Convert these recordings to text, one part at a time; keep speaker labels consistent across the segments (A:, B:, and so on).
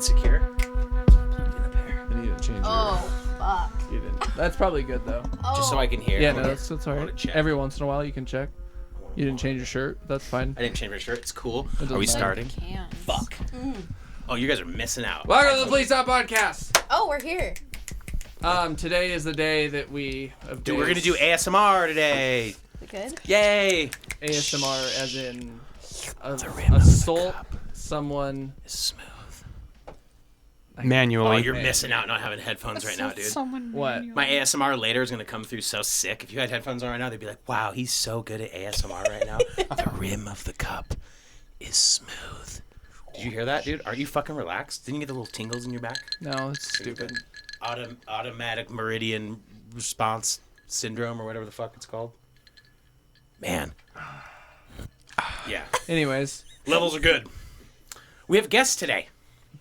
A: insecure.
B: I need to change
C: Fuck.
B: You didn't. That's probably good though.
A: Just so I can hear.
B: Yeah, no, that's all
A: I wanna
B: right.
A: check.
B: Every once in a while you can check. You didn't change your shirt. That's fine.
A: I didn't change my shirt. It's cool.
B: doesn't
A: Are we
B: matter.
A: starting?
D: Cans.
A: Fuck. Oh, you guys are missing out.
B: Welcome to the Police Out Podcast.
C: Oh, we're here.
B: Today is the day that we.
A: Dude, we're gonna do ASMR today.
C: We good?
A: Yay!
B: ASMR, as in
A: rim of the
B: assault
A: cup.
B: someone.
A: It's smooth.
E: Manually.
A: Oh, you're missing out not having headphones right now, dude.
B: What?
A: My ASMR later is gonna come through so sick. If you had headphones on right now, they'd be like, "Wow, he's so good at ASMR right now." The rim of the cup is smooth. Did you hear that, dude? Are you fucking relaxed? Didn't you get the little tingles in your back?
B: No, it's stupid.
A: Automatic meridian response syndrome or whatever the fuck it's called. Man. Yeah.
B: Anyways,
A: Levels are good. We have guests today.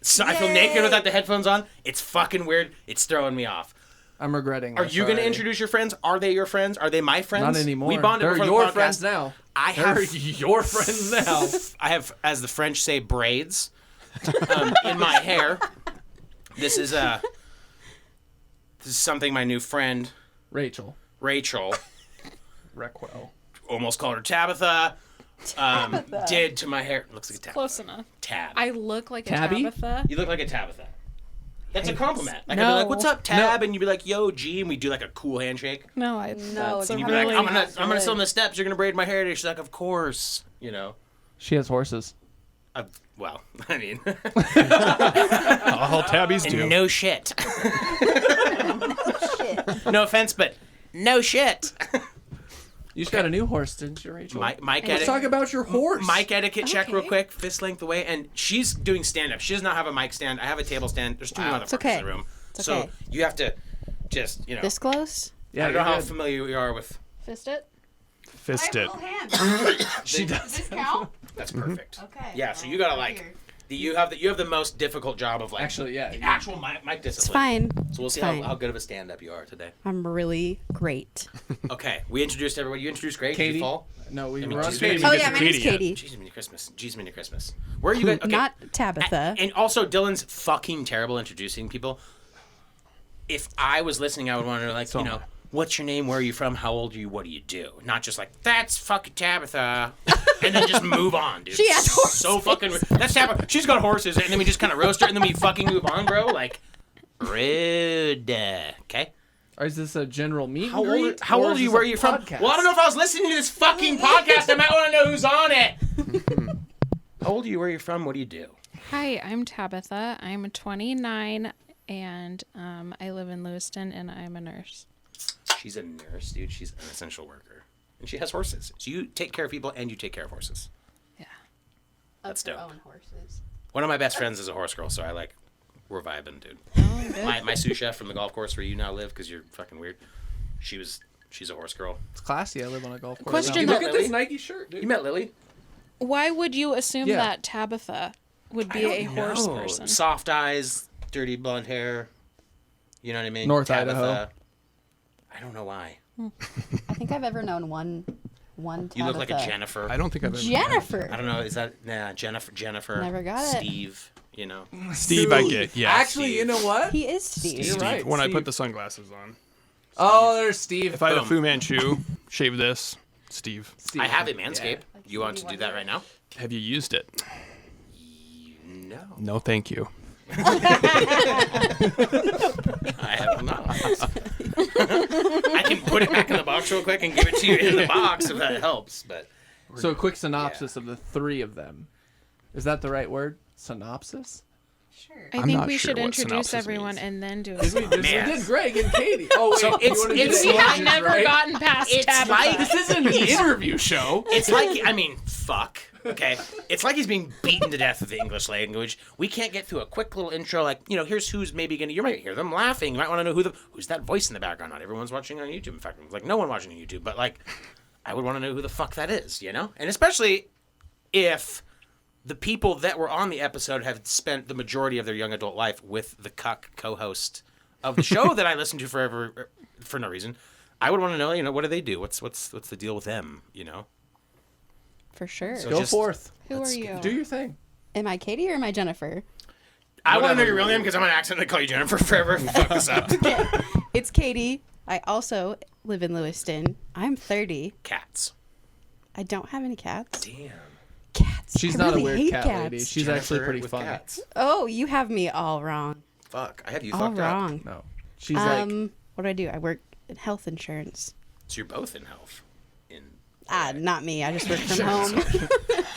A: So I feel naked without the headphones on. It's fucking weird. It's throwing me off.
B: I'm regretting.
A: Are you going to introduce your friends? Are they your friends? Are they my friends?
B: Not anymore.
A: We bonded
B: They're
A: before
B: your
A: the podcast.
B: friends now.
A: They're
B: your friends now.
A: I have, as the French say, braids in my hair. This is something my new friend
B: Rachel.
A: Reckwell, almost called her Tabitha, did to my hair. Looks like a Tabitha.
D: Close enough.
A: Tab.
D: I look like a
B: Tabby?
D: Tabitha.
A: You look like a Tabitha. That's a compliment. Like, I'd be
D: No.
A: like, "What's up, Tab?" And you'd be like, "Yo, G," and we'd do like a cool handshake.
D: No,
C: it's
A: And you'd be
C: Really
A: like, "I'm
C: not
A: gonna
C: good.
A: sit on the steps. You're gonna braid my hair today." She's like, "Of course." You know.
B: She has horses.
A: Well, I mean,
E: All tabbies do.
A: no shit.
C: Shit.
A: No offense, but no shit.
B: You just got a new horse, didn't you, Rachel?
A: Mike
B: Let's
A: etiquette.
B: talk about your horse.
A: Mic etiquette check real
D: Okay.
A: quick, fist length away, and she's doing stand up. She does not have a mic stand. I have a table stand. There's two motherfuckers
C: okay.
A: in the room.
C: It's
A: so
C: okay.
A: you have to just,
C: This close?
B: Yeah,
A: I don't know
B: you're
A: how
B: good.
A: familiar you are with.
D: Fist it.
E: Fist it.
B: She does.
C: Does this count?
A: That's perfect.
C: Okay.
A: Yeah, so you gotta you have the most difficult job of like
B: Actually, yeah.
A: actual mic discipline.
C: It's fine.
A: So we'll see
C: Fine.
A: how good of a stand up you are today.
C: I'm really great.
A: Okay, we introduced everybody. You introduced Grace. Did
B: Katie.
A: you fall?
B: No, we
A: I mean,
B: were on
A: she's
B: Katie.
A: been-
C: Oh,
E: get
C: yeah,
E: to
C: my name's
E: Katie yet.
C: Katie.
A: Jeez, Mini Christmas. Jeez, Mini Christmas. Where are you guys? Okay.
C: Not Tabitha.
A: And also, Dylan's fucking terrible introducing people. If I was listening, I would want to, like, you know, what's your name? Where are you from? How old are you? What do you do? Not just like, that's fucking Tabitha. And then just move on, dude.
C: She has horses.
A: So fucking... That's Tabitha. She's got horses. And then we just kind of roast her, and then we fucking move on, bro. Like, rude. Okay?
B: Or is this a general meet and
A: How
B: greet?
A: old
B: or
A: are
B: is
A: you?
B: this
A: Where
B: a
A: are you from?
B: podcast?
A: Well, I don't know if I was listening to this fucking podcast. I might want to know who's on it. How old are you? Where are you from? What do you do?
D: Hi, I'm Tabitha. I'm 29, and I live in Lewiston, and I'm a nurse.
A: She's a nurse, dude. She's an essential worker. And she has horses. So you take care of people and you take care of horses.
D: Yeah.
A: That's
C: Their
A: dope.
C: own horses.
A: One of my best friends is a horse girl, so we're vibing, dude.
D: Oh, good.
A: My sous chef from the golf course where you now live, because you're fucking weird, she's a horse girl.
B: It's classy. I live on a golf course.
D: Question
B: Look
D: though.
B: at this Nike shirt, dude.
A: You met Lily?
D: Why would you assume
B: Yeah.
D: that Tabitha would be a horse person?
A: Soft eyes, dirty blonde hair. You know what I mean?
B: North
A: Tabitha.
B: Idaho.
A: I don't know why.
C: I think I've ever known one Tabitha.
A: You look like a Jennifer.
E: I don't think I've ever.
C: Jennifer.
A: I don't know. Is that Jennifer?
C: Never got it.
A: Steve. You know.
E: Steve, I get. Yeah.
B: Actually,
A: Steve.
B: you know what?
C: He is Steve.
B: You're right.
E: When I
B: Steve.
E: put the sunglasses on.
B: Oh, there's Steve.
E: If I had a
A: Boom.
E: Fu Manchu, shave this. Steve.
B: Steve.
A: I have a Manscaped.
B: Yeah.
A: You want to do that right now?
E: Have you used it?
A: No.
E: No, thank you.
A: I have not. I can put it back in the box real quick and give it to you in the box if that helps. But
B: So a quick synopsis of the three of them. Is that the right word? Synopsis?
C: Sure.
D: I
E: I'm
D: think
E: not
D: we
E: sure
D: should
E: what
D: introduce
E: synopsis
D: everyone
E: means.
D: and then do
B: We
D: it.
B: did Greg and Katie. Oh, wait.
A: So
B: you
A: it's-
B: wanna do
A: it's-
B: the
A: we have
B: origins,
D: Never
B: right?
D: gotten past
A: It's
D: Tabitha.
A: like-
B: This isn't an interview show.
A: it's like, I mean, fuck. Okay, it's like he's being beaten to death with the English language. We can't get through a quick little intro, like, you know, here's who's maybe gonna. You might hear them laughing. You might want to know who's that voice in the background. Not everyone's watching on YouTube. In fact, like no one watching on YouTube. But like, I would want to know who the fuck that is. You know, and especially if the people that were on the episode have spent the majority of their young adult life with the cuck co-host of the show that I listen to forever for no reason. I would want to know, you know, what do they do? What's the deal with them? You know.
D: For sure.
A: So
B: Go
A: just-
B: forth.
D: Who are
A: let's
D: you?
B: Do your thing.
C: Am I Katie or am I Jennifer?
A: I want to know your real name because I'm going to accidentally call you Jennifer forever and fuck this up.
C: It's Katie. I also live in Lewiston. I'm 30.
A: Cats.
C: I don't have any cats.
A: Damn.
C: Cats.
B: She's
C: I
B: not
C: really
B: a weird
C: hate
B: cat
C: cats.
B: lady. She's
A: Jennifer
B: actually pretty
A: with
B: funny.
A: Cats.
C: Oh, you have me all wrong.
A: Fuck. I had you
C: All
A: fucked up.
C: wrong.
B: No, she's like
C: What do I do? I work in health insurance.
A: So you're both in health.
C: Not me. I just work from home.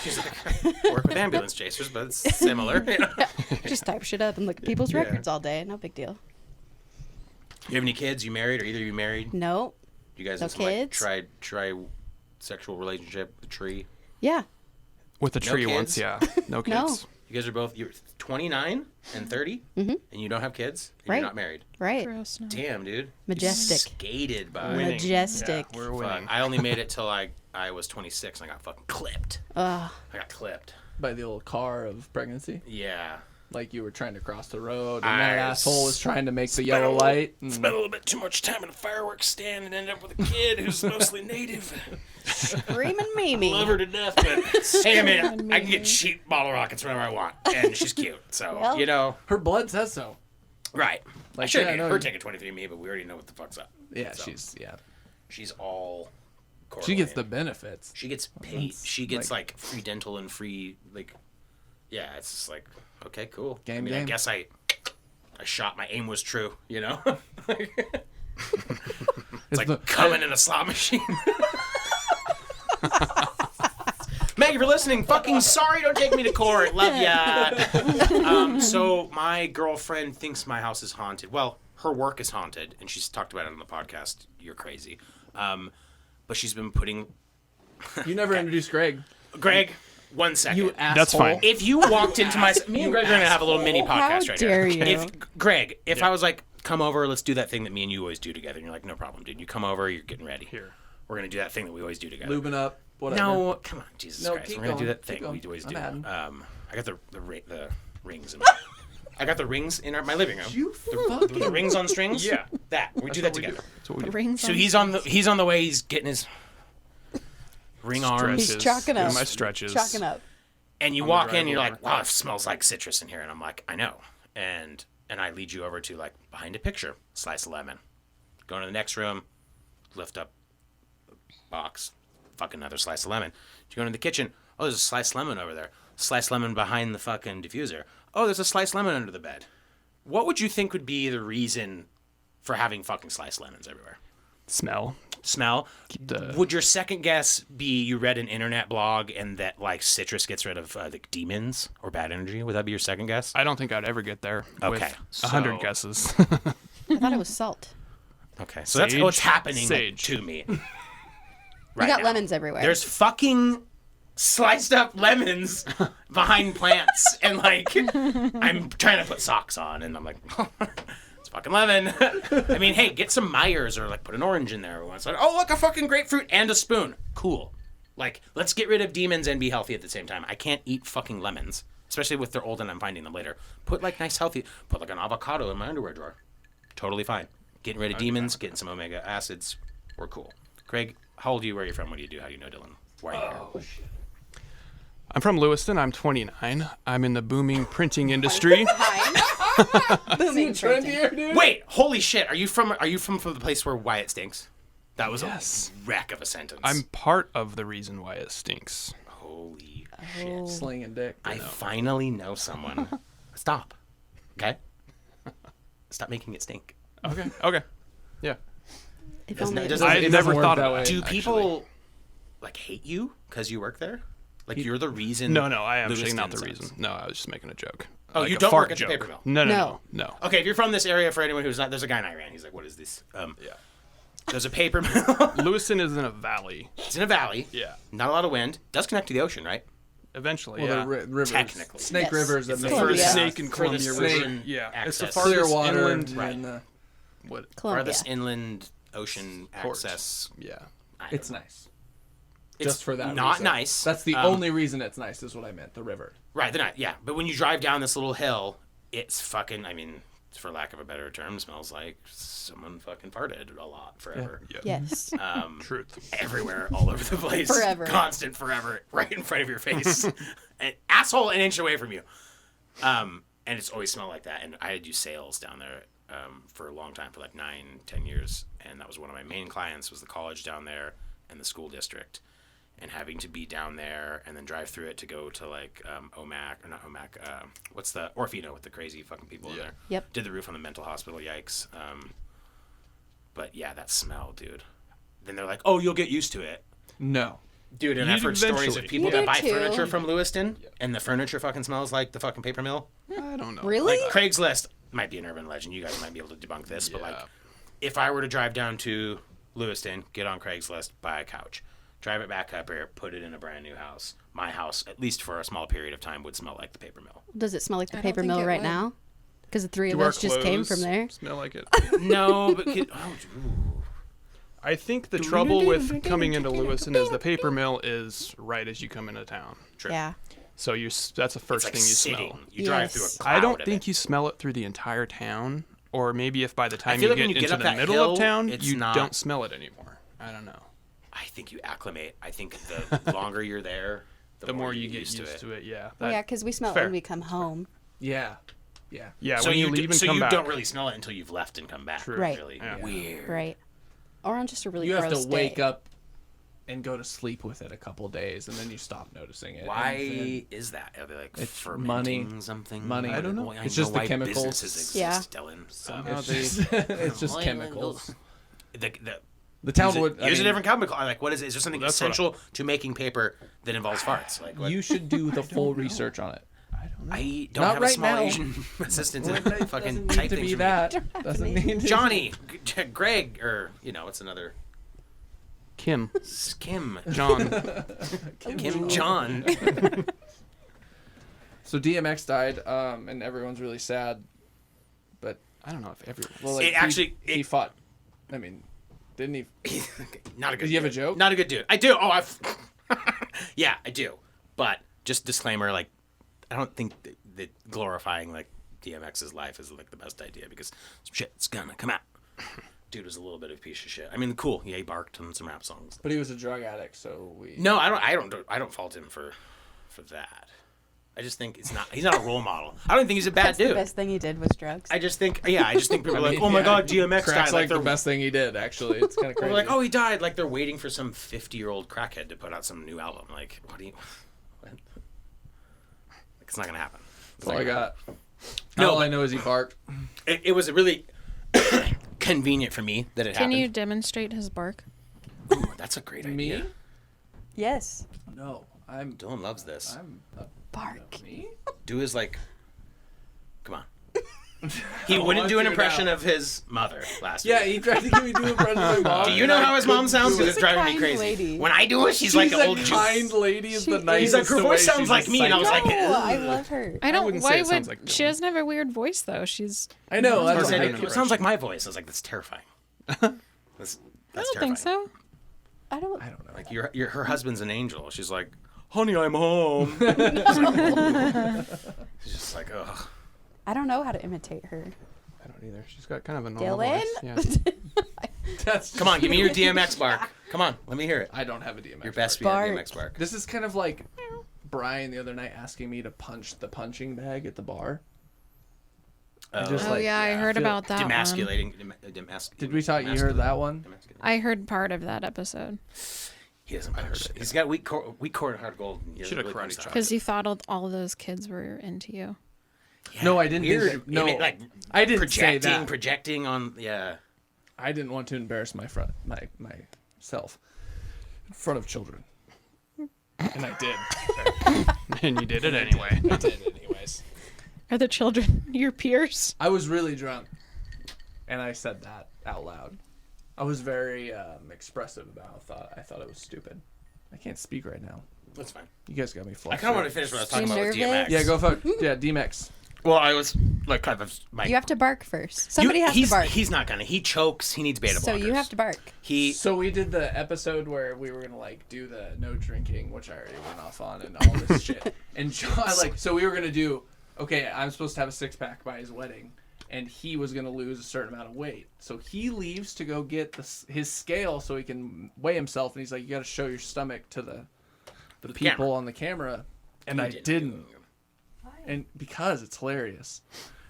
A: She's like, work with ambulance chasers, but it's similar. You know?
C: Just type shit up and look at people's records all day. No big deal.
A: You have any kids? You married, or either of you married?
C: No.
A: You guys
C: No
A: have some, like,
C: kids.
A: try sexual relationship with the tree?
C: Yeah.
E: With the
A: No
E: tree
A: kids?
E: once, yeah. No kids.
C: No.
A: You guys are both, you're 29 and 30, and you don't have kids, and
C: Right.
A: you're not married.
C: Right.
D: Gross. No.
A: Damn, dude.
C: Majestic.
A: You skated by.
E: Winning.
C: Majestic.
E: Yeah, we're
A: Fuck.
E: winning.
A: I only made it till I was 26, and I got fucking clipped.
C: Ugh.
A: I got clipped.
B: by the old car of pregnancy.
A: Yeah.
B: Like you were trying to cross the road, and
A: I
B: that asshole was trying to make the
A: spent
B: yellow
A: a little-
B: light. And
A: Spent a little bit too much time in a fireworks stand and ended up with a kid who's mostly native.
C: Screaming Mimi.
A: Love her to death, but hey, I mean,
D: Screaming
A: I can get
D: Mimi.
A: cheap bottle rockets whenever I want, and she's cute. So,
C: Well.
A: you know,
B: her blood says so.
A: right. I
B: Like,
A: should
B: yeah,
A: have
B: no,
A: her
B: you-
A: take a 23andMe, but we already know what the fuck's up.
B: Yeah,
A: So, she's all
B: she gets
A: correlated.
B: the benefits.
A: She gets paid.
B: That's
A: She gets like free dental and free yeah. It's just like okay, cool. I
B: Game,
A: mean, I
B: game.
A: guess I shot. My aim was true. You know,
B: It's
A: like coming in a slot machine. Maggie, for listening, fucking sorry. Don't take me to court. Love ya. So my girlfriend thinks my house is haunted. Well, her work is haunted, and she's talked about it on the podcast. You're crazy. But she's been putting.
B: You never introduced Greg.
A: Greg, 1 second.
B: You asshole.
E: That's fine.
A: If you walked into my, me and Greg are gonna have a little mini podcast right
C: dare
A: here.
C: you.
A: If Greg, if I was like, come over, let's do that thing that me and you always do together, and you're like, no problem, dude. You come over, you're getting ready.
E: Here.
A: We're gonna do that thing that we always do together.
B: Lubing up. Whatever.
A: No, come on, Jesus
B: No,
A: Christ.
B: keep
A: We're gonna do
B: going,
A: that
B: keep
A: thing
B: going.
A: we always
B: I'm
A: do.
B: adding.
A: I got the rings in I got the rings in my living room.
B: You
A: The
B: fucking.
A: rings on strings.
E: Yeah.
A: That we do that together.
E: That's what we do.
D: Rings
A: So he's on the way. He's getting his ring arms.
C: He's chalking
E: Doing
C: up.
E: my stretches.
C: Chalking up.
A: And you
E: On the
A: walk in,
E: drive
A: and you're
E: over.
A: like, wow, it smells like citrus in here. And I'm like, I know. And I lead you over to, like, behind a picture, slice of lemon. Go into the next room, lift up a box, fucking another slice of lemon. You go into the kitchen, oh, there's a sliced lemon over there. Sliced lemon behind the fucking diffuser. Oh, there's a sliced lemon under the bed. What would you think would be the reason for having fucking sliced lemons everywhere?
E: Smell.
A: Smell?
E: the-
A: Would your second guess be you read an internet blog and that like citrus gets rid of like demons or bad energy? Would that be your second guess?
E: I don't think I'd ever get there
A: Okay,
E: with 100
A: so-
E: guesses.
C: I thought it was salt.
A: Okay, so that's
E: Sage?
A: what's happening
E: Sage.
A: to me.
C: We
A: Right
C: got
A: now.
C: lemons everywhere.
A: There's fucking sliced up lemons behind plants, and like I'm trying to put socks on, and I'm like, it's fucking lemon. I mean, hey, get some Myers or like put an orange in there once. Like, oh, look, a fucking grapefruit and a spoon. Cool. Like, let's get rid of demons and be healthy at the same time. I can't eat fucking lemons, especially if they're old and I'm finding them later. Put like nice healthy. Put like an avocado in my underwear drawer. Totally fine. Getting rid of demons, getting some omega acids. We're cool. Craig, how old are you? Where are you from? What do you do? How do you know Dylan? Why are you here?
E: I'm from Lewiston. I'm 29. I'm in the booming printing industry.
C: Booming printing.
B: Trendier, dude.
A: Wait, holy shit! Are you from the place where Wyatt stinks? That was
E: Yes.
A: a wreck of a sentence.
E: I'm part of the reason why it stinks.
A: holy
C: Oh.
A: shit!
B: Slinging dick.
A: I finally know someone. Stop. Okay. Stop making it stink.
E: Okay. Okay. Yeah.
C: If
A: Doesn't-
C: only it
A: doesn't-
C: was-
E: I
B: it
E: never
B: doesn't work
E: thought
B: that
E: of
B: way.
E: that.
A: Do
E: actually.
A: people like hate you because you work there? Like you're the reason?
E: No, I actually
A: Lewiston
E: not the
A: sucks?
E: reason. No, I was just making a joke.
A: Oh,
E: Like
A: you
E: a
A: don't
E: fart
A: work at the
E: joke.
A: paper mill?
E: No.
A: Okay, if you're from this area, for anyone who's not, there's a guy in Iran. He's like, what is this?
E: Yeah.
A: There's a paper mill.
E: Lewiston is in a valley.
A: It's in a valley.
E: Yeah.
A: Not a lot of wind. Does connect to the ocean, right?
E: Eventually,
B: Well,
E: yeah.
B: the rivers.
A: Technically.
B: Snake
C: Yes.
B: rivers that
A: It's the
B: make
C: Columbia.
A: furthest
E: Snake and
A: furthest
E: Columbia
A: ocean
E: Yeah, it's the
A: access.
E: farthest
B: Clearwater
E: inland.
B: and
A: Right.
E: What?
C: Columbia.
A: Farthest inland ocean
E: Port.
A: access.
E: Yeah.
A: I don't
B: It's
A: know.
B: nice.
A: It's
B: Just for that
A: not
B: reason.
A: nice.
B: That's the
A: Um,
B: only reason it's nice, is what I meant. The river.
A: Right, they're not. Yeah, but when you drive down this little hill, it's fucking. I mean, for lack of a better term, smells like someone fucking farted a lot forever.
E: Yeah.
C: Yes.
E: Truth.
A: Everywhere, all over the place.
C: Forever.
A: Constant, forever, right in front of your face. An asshole an inch away from you. and it's always smelled like that. And I had to do sales down there for a long time, for like 9-10 years, and that was one of my main clients was the college down there and the school district. And having to be down there and then drive through it to go to like what's the Orfino with the crazy fucking people in there.
C: Yep.
A: Did the roof on the mental hospital, yikes. But yeah, that smell, dude. Then they're like, oh, you'll get used to it.
B: No.
A: Dude, and I've heard stories of
E: eventually.
A: people
C: You
A: that
C: did
A: buy
C: too.
A: furniture from Lewiston and the furniture fucking smells like the fucking paper mill.
E: I don't know.
C: Really?
A: Like Craigslist might be an urban legend. You guys might be able to debunk this, but like if I were to drive down to Lewiston, get on Craigslist, buy a couch, drive it back up here, put it in a brand new house. My house, at least for a small period of time, would smell like the paper mill.
C: Does it smell like the
D: I don't
C: paper
D: think
C: mill
D: it
C: right
D: would.
C: now? Because the three of
E: Do our
C: us just came
E: clothes
C: from there.
E: smell like it?
A: No, but ooh.
E: I think the trouble with coming into Lewiston is the paper mill is right as you come into town.
A: True.
C: Yeah.
E: So that's the first
A: It's like
E: thing you
A: sitting.
E: smell.
A: You drive
C: Yes.
A: through a cloud
E: I don't
A: of
E: think
A: it.
E: you smell it through the entire town, or maybe if by the time
A: feel
E: you
A: like
E: get
A: when you get
E: into
A: up
E: the
A: that
E: middle
A: hill,
E: of town,
A: it's
E: you
A: not-
E: don't smell it anymore. I don't know.
A: I think you acclimate. I think the longer you're there,
E: The more you get used to it, yeah.
C: Well,
E: That-
C: yeah, because we smell it
E: fair.
C: when we come home.
B: Yeah. Yeah.
E: yeah,
A: So
E: when you
A: you
E: leave and
A: so
E: come
A: you
E: back.
A: don't really smell it until you've left and come back.
E: True.
C: Right.
A: Really
E: Yeah.
A: weird.
C: Right. Or on just a really
B: You have
C: gross
B: to wake
C: day.
B: up and go to sleep with it a couple days, and then you stop noticing it.
A: Why
B: And then
A: is that? Are they like
B: It's
A: fermenting
B: money.
A: something?
B: Money. I
E: don't know.
A: Well,
B: It's
A: know
B: just the
A: why
B: chemicals.
A: businesses
C: Yeah.
A: exist, Dylan.
E: Somehow
B: It's
E: they-
B: just, it's just chemicals.
A: The
B: town
A: use,
B: would. I
A: use a
B: mean,
A: different chemical. Like, what is it? Is there something
E: That's what
A: essential to making paper that involves farts? Like, what?
B: You should do the full research on it.
A: I don't
B: Not
A: have
B: right
A: a small
B: now.
A: Asian assistant to
B: It
A: fucking
B: doesn't
A: type
B: need to
A: things
B: be
A: for me.
B: that. Doesn't need to.
A: Johnny, Greg, or it's another
E: Kim,
A: Kim,
E: John.
A: Kim John.
B: So DMX died, and everyone's really sad. But
E: I don't know if everyone.
B: well,
A: It actually-
B: he fought. I mean, didn't he?
A: Not a good.
B: Does he have a
A: dude.
B: joke?
A: Not a good dude. I do. Oh, yeah, I do. But just disclaimer, like, I don't think that glorifying like DMX's life is like the best idea because some shit's gonna come out. Dude was a little bit of a piece of shit. I mean, cool. Yeah, he barked on some rap songs.
B: But he was a drug addict, so we.
A: No, I don't fault him for that. I just think he's not a role model. I don't think he's a bad
C: That's
A: dude.
C: the best thing he did was drugs.
A: I just think people are like,
B: mean,
A: oh my
B: yeah,
A: god, DMX
B: Crack's
A: died.
B: like the
A: they're
B: best thing he did. Actually, it's kind of
A: They're
B: crazy.
A: like, oh, he died. Like they're waiting for some 50-year-old crackhead to put out some new album. Like, what do you? What? Like, it's not gonna happen.
B: That's all I got.
A: No,
B: All I
A: but-
B: know is he barked.
A: It was a really convenient for me that it
D: Can
A: happened.
D: you demonstrate his bark?
A: Ooh, that's a great
B: Me?
A: idea.
C: Yes.
B: No, I'm.
A: Dylan loves this.
B: I'm.
C: Bark.
B: Me?
A: Do his like. Come on. He wouldn't do an
B: do it
A: impression
B: now.
A: of his mother last
B: Yeah,
A: week.
B: he tried to get me to do a friend of my mom.
A: Do you know how his mom sounds? Because
C: She's
A: it's
C: a
A: driving me
C: kind
A: crazy.
C: lady.
A: When I do it, she's
B: She's
A: like
B: a
A: an old
B: kind lady. Is
C: She
B: the
C: is.
B: nicest.
A: He's like, her
B: the
A: voice
B: way
A: sounds
B: she's
A: like me, and I was like,
C: No,
A: "Ugh."
C: I love her.
D: I don't.
E: wouldn't say
D: Why
E: it sounds
D: would
E: like
D: she
E: Dylan.
D: doesn't have a weird voice though? She's.
B: I know.
A: I
B: That's
A: was
B: what
A: saying,
B: I
A: it sounds like my voice. I was like, that's terrifying. That's
D: I don't think so.
C: I don't.
B: I don't know.
A: Like her husband's an angel. She's like, honey, I'm home. She's just like, ugh.
C: I don't know how to imitate her.
E: I don't either. She's got kind of a normal
C: Dylan?
E: voice. Yeah.
B: That's
A: Come on, give me your DMX bark. Come on, let me hear it.
B: I don't have a DMX.
A: Your best
C: Bark.
A: DMX bark.
B: This is kind of like Brian the other night asking me to punch the punching bag at the bar. Just
D: Oh
B: like,
D: yeah, I heard
B: feel-
D: about that one.
A: Demasculating.
B: Did we talk? You heard that one?
D: I heard part of that episode
A: He doesn't punch. He's got weak core hard gold.
E: Should've karate chopped.
D: because you thought all those kids were into you.
B: No, I didn't think
A: Weird.
B: that- no,
A: like
B: I didn't say that.
A: projecting on. Yeah.
B: I didn't want to embarrass myself in front of children, and I did.
E: And you did it anyway.
B: I did anyways.
D: Are the children your peers?
B: I was really drunk, and I said that out loud. I was very expressive about how I thought it was stupid. I can't speak right now.
A: That's fine.
B: You guys got me
A: I
B: flustered.
A: kind of want to finish what I was talking
C: You
A: about with
C: nervous?
A: DMX.
B: Yeah, go fuck. Yeah, DMX.
A: Well, I was like, kind of my.
C: You have to bark first. Somebody has to
A: he's,
C: bark.
A: He's not gonna. He chokes. He needs beta blockers.
C: So you have to bark.
A: He.
B: So we did the episode where we were gonna like do the no drinking, which I already went off on, and all this shit. And John, so we were gonna do. Okay, I'm supposed to have a 6-pack by his wedding, and he was gonna lose a certain amount of weight. So he leaves to go get his scale so he can weigh himself, and he's like, "You got to show your stomach to the people
A: camera.
B: on the camera," and
A: He
B: I didn't. And because it's hilarious.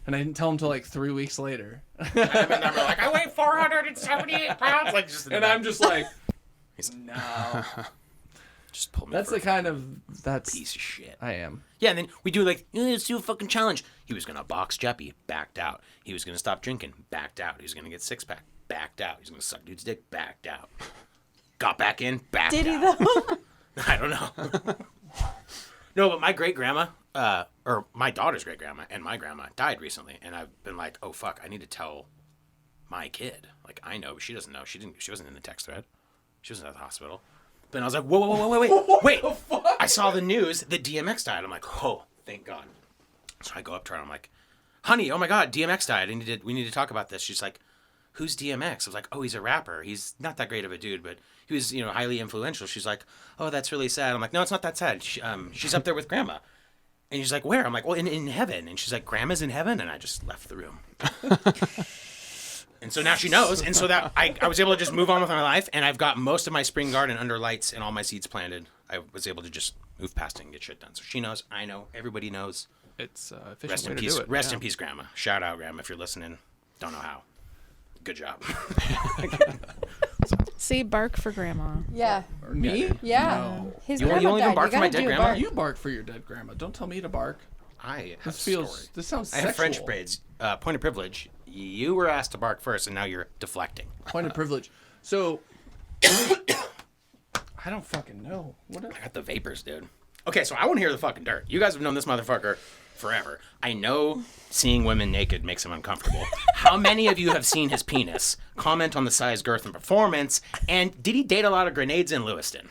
B: And I didn't tell him till like 3 weeks later.
A: I'm like, I weigh 478 pounds. Like, just
B: And I'm just like,
A: He's-
B: no.
A: just pull me.
B: That's
A: for
B: the
A: a
B: kind of, that's,
A: piece of shit.
B: I am.
A: Yeah, and then we do like, let's do a fucking challenge. He was gonna box Jeppy, backed out. He was gonna stop drinking, backed out. He was gonna get 6-pack, backed out. He was gonna suck dude's dick, backed out. Got back in, backed
C: Did he
A: out.
C: though?
A: I don't know. No, but my great grandma, or my daughter's great grandma, and my grandma died recently, and I've been like, oh fuck, I need to tell my kid. Like, I know, but she doesn't know. She wasn't in the text thread. She wasn't at the hospital. But I was like, whoa, wait. I saw the news that DMX died. I'm like, oh, thank God. So I go up to her and I'm like, honey, oh my God, DMX died. We need to talk about this. She's like, who's DMX? I was like, oh, he's a rapper. He's not that great of a dude, but he was, highly influential. She's like, oh, that's really sad. I'm like, no, it's not that sad. She's up there with grandma. And she's like, where? I'm like, well, in heaven. And she's like, grandma's in heaven? And I just left the room. And so now she knows. And so that I was able to just move on with my life. And I've got most of my spring garden under lights and all my seeds planted. I was able to just move past it and get shit done. So she knows. I know. Everybody knows.
E: It's efficient
A: Rest
E: way
A: in
E: to
A: peace.
E: do it.
A: Rest
E: yeah.
A: in peace, Grandma. Shout out, Grandma, if you're listening. Don't know how. Good job.
D: See, bark for grandma.
C: Yeah.
B: Me?
C: Yeah.
B: No.
C: His
A: You
C: grandma
A: only even
C: died.
A: bark
C: You
A: for my
C: gotta
A: dead
C: do a
A: grandma?
C: bark.
B: You bark for your dead grandma. Don't tell me to bark.
A: I have
B: This
A: a story.
B: this sounds
A: I
B: sexual.
A: have French braids. Point of privilege. You were asked to bark first, and now you're deflecting.
B: Point of privilege. So, I don't fucking know. What?
A: I got the vapors, dude. Okay, so I want to hear the fucking dirt. You guys have known this motherfucker forever. I know seeing women naked makes him uncomfortable. How many of you have seen his penis? Comment on the size, girth, and performance. And did he date a lot of grenades in Lewiston?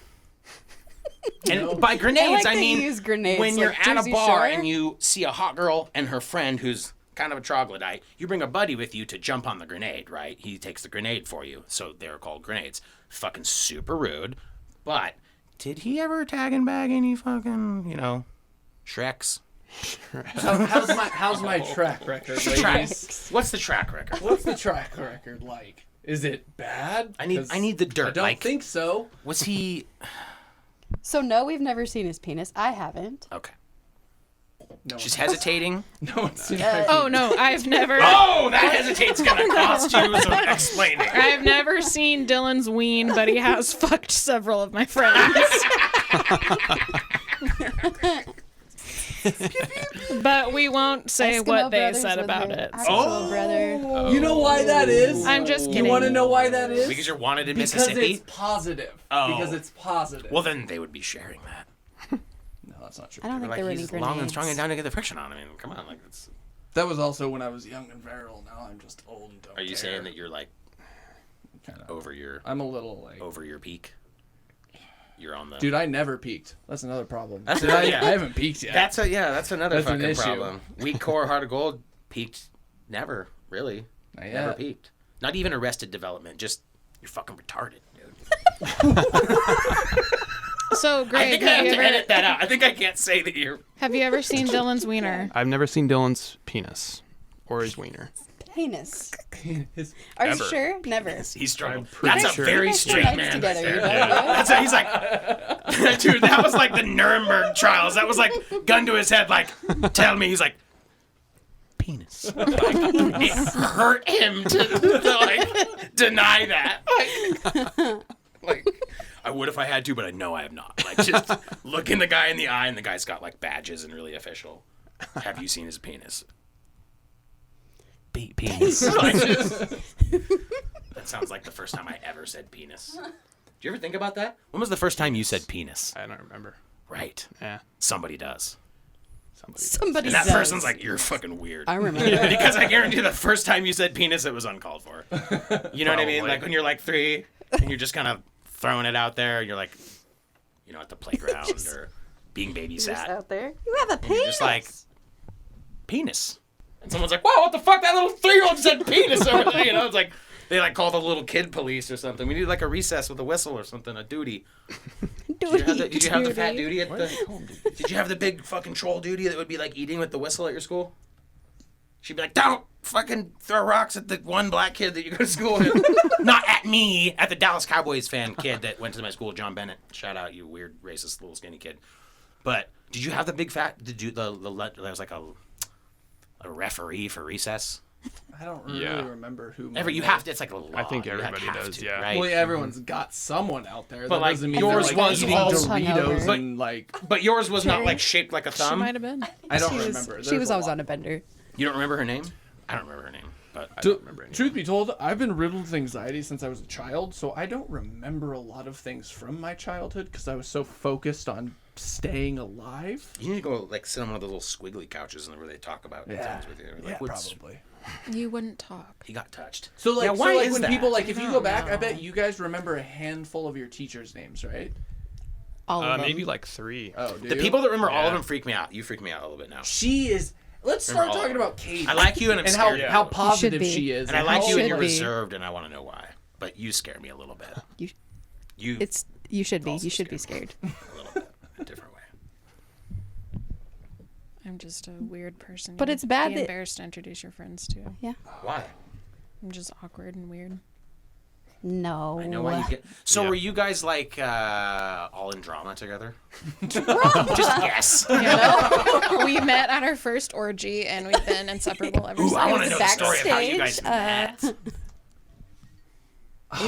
A: And by grenades,
C: I
A: I
C: like that you
A: mean
C: use grenades,
A: when you're
C: like
A: at a
C: Jersey
A: bar
C: Shore.
A: and you see a hot girl and her friend who's kind of a troglodyte, you bring a buddy with you to jump on the grenade, right? He takes the grenade for you, so they're called grenades. Fucking super rude. But did he ever tag and bag any fucking, Shreks?
B: How's my track record, ladies?
A: What's the track record?
B: What's the track record like? Is it bad?
A: I need the dirt.
B: I don't think so.
A: Was he
C: So no, we've never seen his penis. I haven't.
A: okay?
B: No.
A: She's hesitating.
B: No one's seen
D: Oh no, I've never.
A: Oh, that hesitate's gonna cost you some explaining.
D: I've never seen Dylan's ween, but he has fucked several of my friends. But we won't say
C: Eskimo
D: what they
C: brothers
D: said
C: with
D: about
C: her
D: it.
C: actual brother.
B: You know why that is?
D: I'm just
B: You
D: kidding.
B: want to know why that is?
A: Because you're wanted in
B: Because
A: Mississippi.
B: it's positive.
A: Oh.
B: Because it's positive.
A: Well, then they would be sharing that.
B: no, that's not true.
C: I don't think
A: Like
C: there were any
A: he's
C: grenades.
A: long and strong and down to get the friction on. I mean, come on, like it's.
B: That was also when I was young and virile. Now I'm just old and don't
A: Are you
B: care.
A: saying that you're like
B: Kinda.
A: over your
B: I'm a little like.
A: peak? You're on the.
B: Dude, I never peaked. That's another problem.
A: That's
B: Dude,
A: another-
B: I
A: yeah.
B: haven't peaked yet.
A: That's another
B: That's an
A: fucking
B: issue.
A: problem. Weak core, heart of gold, peaked. Never really.
B: Not
A: Never
B: yet.
A: peaked. Not even arrested development. Just you're fucking retarded, dude.
D: So
A: I
D: Greg,
A: think I have to edit that out. I think I can't say that you're.
D: have you ever seen Dylan's wiener?
E: I've never seen Dylan's penis or his wiener.
C: Penis.
B: His-
C: Are you
A: Ever.
C: sure? Never.
A: He's struggling.
E: pretty
A: That's
E: sure.
A: a very
C: You guys stay
A: straight
C: nice
A: man.
C: together,
A: right
C: you
A: there.
C: know?
A: That's a, he's like, dude. That was like the Nuremberg trials. That was like gun to his head. Like, tell me. He's like, penis. Like, it hurt him to like deny that. Like, I would if I had to, but I know I have not. Like, just looking the guy in the eye, and the guy's got like badges and really official. Have you seen his penis? Penis. Like, that sounds like the first time I ever said penis. Did you ever think about that? When was the first time you said penis?
E: I don't remember.
A: Right.
E: Yeah,
A: Somebody does.
C: Somebody
A: And that
C: does.
A: person's like, you're fucking weird.
C: I remember.
A: Because I guarantee the first time you said penis, it was uncalled for. You know what I mean?
E: Probably.
A: Like when you're like 3 and you're just kind of throwing it out there. You're like, at the playground or being
C: Just
A: babysat.
C: out there. You have a
A: And
C: penis.
A: you're just like, penis. And someone's like, wow, what the fuck? That little 3-year-old said penis over there. It's like, they like call the little kid police or something. We need like a recess with a whistle or something, a duty. Did you have the fat duty at the? Did you have the big fucking troll duty that would be like eating with the whistle at your school? She'd be like, don't fucking throw rocks at the one black kid that you go to school with. Not at me, at the Dallas Cowboys fan kid that went to my school, John Bennett. Shout out, you weird racist little skinny kid. But Did you have the big fat? Did you there was like a referee for recess?
B: I don't really
E: Yeah.
B: remember who.
A: You have to. It's like a law.
E: I think
A: You
E: everybody
A: have
E: does,
A: to,
E: yeah.
A: Right?
B: Well, yeah, everyone's got someone out there.
A: But,
B: That
A: like,
B: doesn't mean
A: yours
B: they're, like,
A: was
B: eating
A: all
B: Doritos
C: hungover.
B: and like.
A: But yours was not
C: Cherry.
A: like shaped like a
D: She
A: thumb.
D: might have been.
B: I don't
C: She was-
B: remember.
C: She
B: There's
C: was
B: a
C: always
B: lot.
C: on a bender.
A: You don't remember her name? I don't remember her name. But
E: I don't remember any.
B: Truth be told, I've been riddled with anxiety since I was a child, so I don't remember a lot of things from my childhood because I was so focused on staying alive.
A: you need to go like sit on one of those little squiggly couches and where they talk about things with you. Like,
B: Yeah,
A: what's-
B: probably.
D: You wouldn't talk.
A: He got touched.
B: So like,
A: Yeah, why
B: so, like
A: is
B: when
A: that?
B: people like, if you go back, I
D: know.
B: bet you guys remember a handful of your teachers' names, right?
C: All of them.
E: Maybe like 3.
B: Oh, do
A: The
B: you?
A: people that remember all of
E: Yeah.
A: them freak me out. You freak me out a little bit now.
B: She is. Let's
A: Remember
B: start
A: all
B: talking
A: of them.
B: about Katie.
A: I like you and I'm
B: and
A: scared of
B: how
A: you.
B: positive
C: be.
B: she is,
A: And I like you and
C: should
A: you're
C: be.
A: reserved, and I want to know why. But you scare me a little bit.
C: You-
A: You
C: You should be.
A: Also
C: You should be
A: scared.
C: scared.
A: a little bit, a different way.
D: I'm just a weird person.
C: But
D: You'd
C: it's bad
D: be
C: that-
D: embarrassed to introduce your friends to.
A: Why?
D: I'm just awkward and weird.
C: No.
A: I know why you get. So
E: Yeah.
A: were you guys like all in drama together? Just guess.
D: We met at our first orgy, and we've been inseparable ever
A: Ooh,
D: since.
A: I want to know the story of how you guys
C: Backstage,
A: met.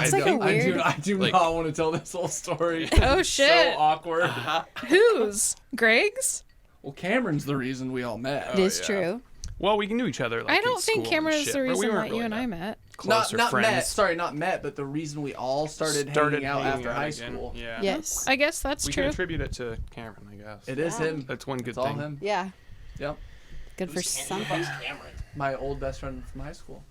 C: It's like a weird.
B: I do
E: like-
B: not want to tell this whole story.
D: Oh shit!
B: So awkward.
D: Whose? Greg's?
B: Well, Cameron's the reason we all met.
C: It is
E: yeah.
C: true.
E: Well, we knew each other. Like,
D: I
E: in
D: don't think
E: school
D: Cameron
E: and
D: is
E: shit,
D: the
E: but we
D: reason
E: weren't
D: that you
E: really
D: and I
E: that
D: met.
E: Closer
B: not
E: friends.
B: met. Sorry, not met, but the reason we all started hanging out after high
E: again.
B: school.
E: Yeah.
C: Yes.
D: I guess that's
E: We
D: true.
E: can attribute it to Cameron, I guess.
B: It is him.
E: That's one good
B: It's all
E: thing.
B: him.
C: Yeah.
B: Yep.
C: Good for something.
A: Cameron.
B: My old best friend from high school.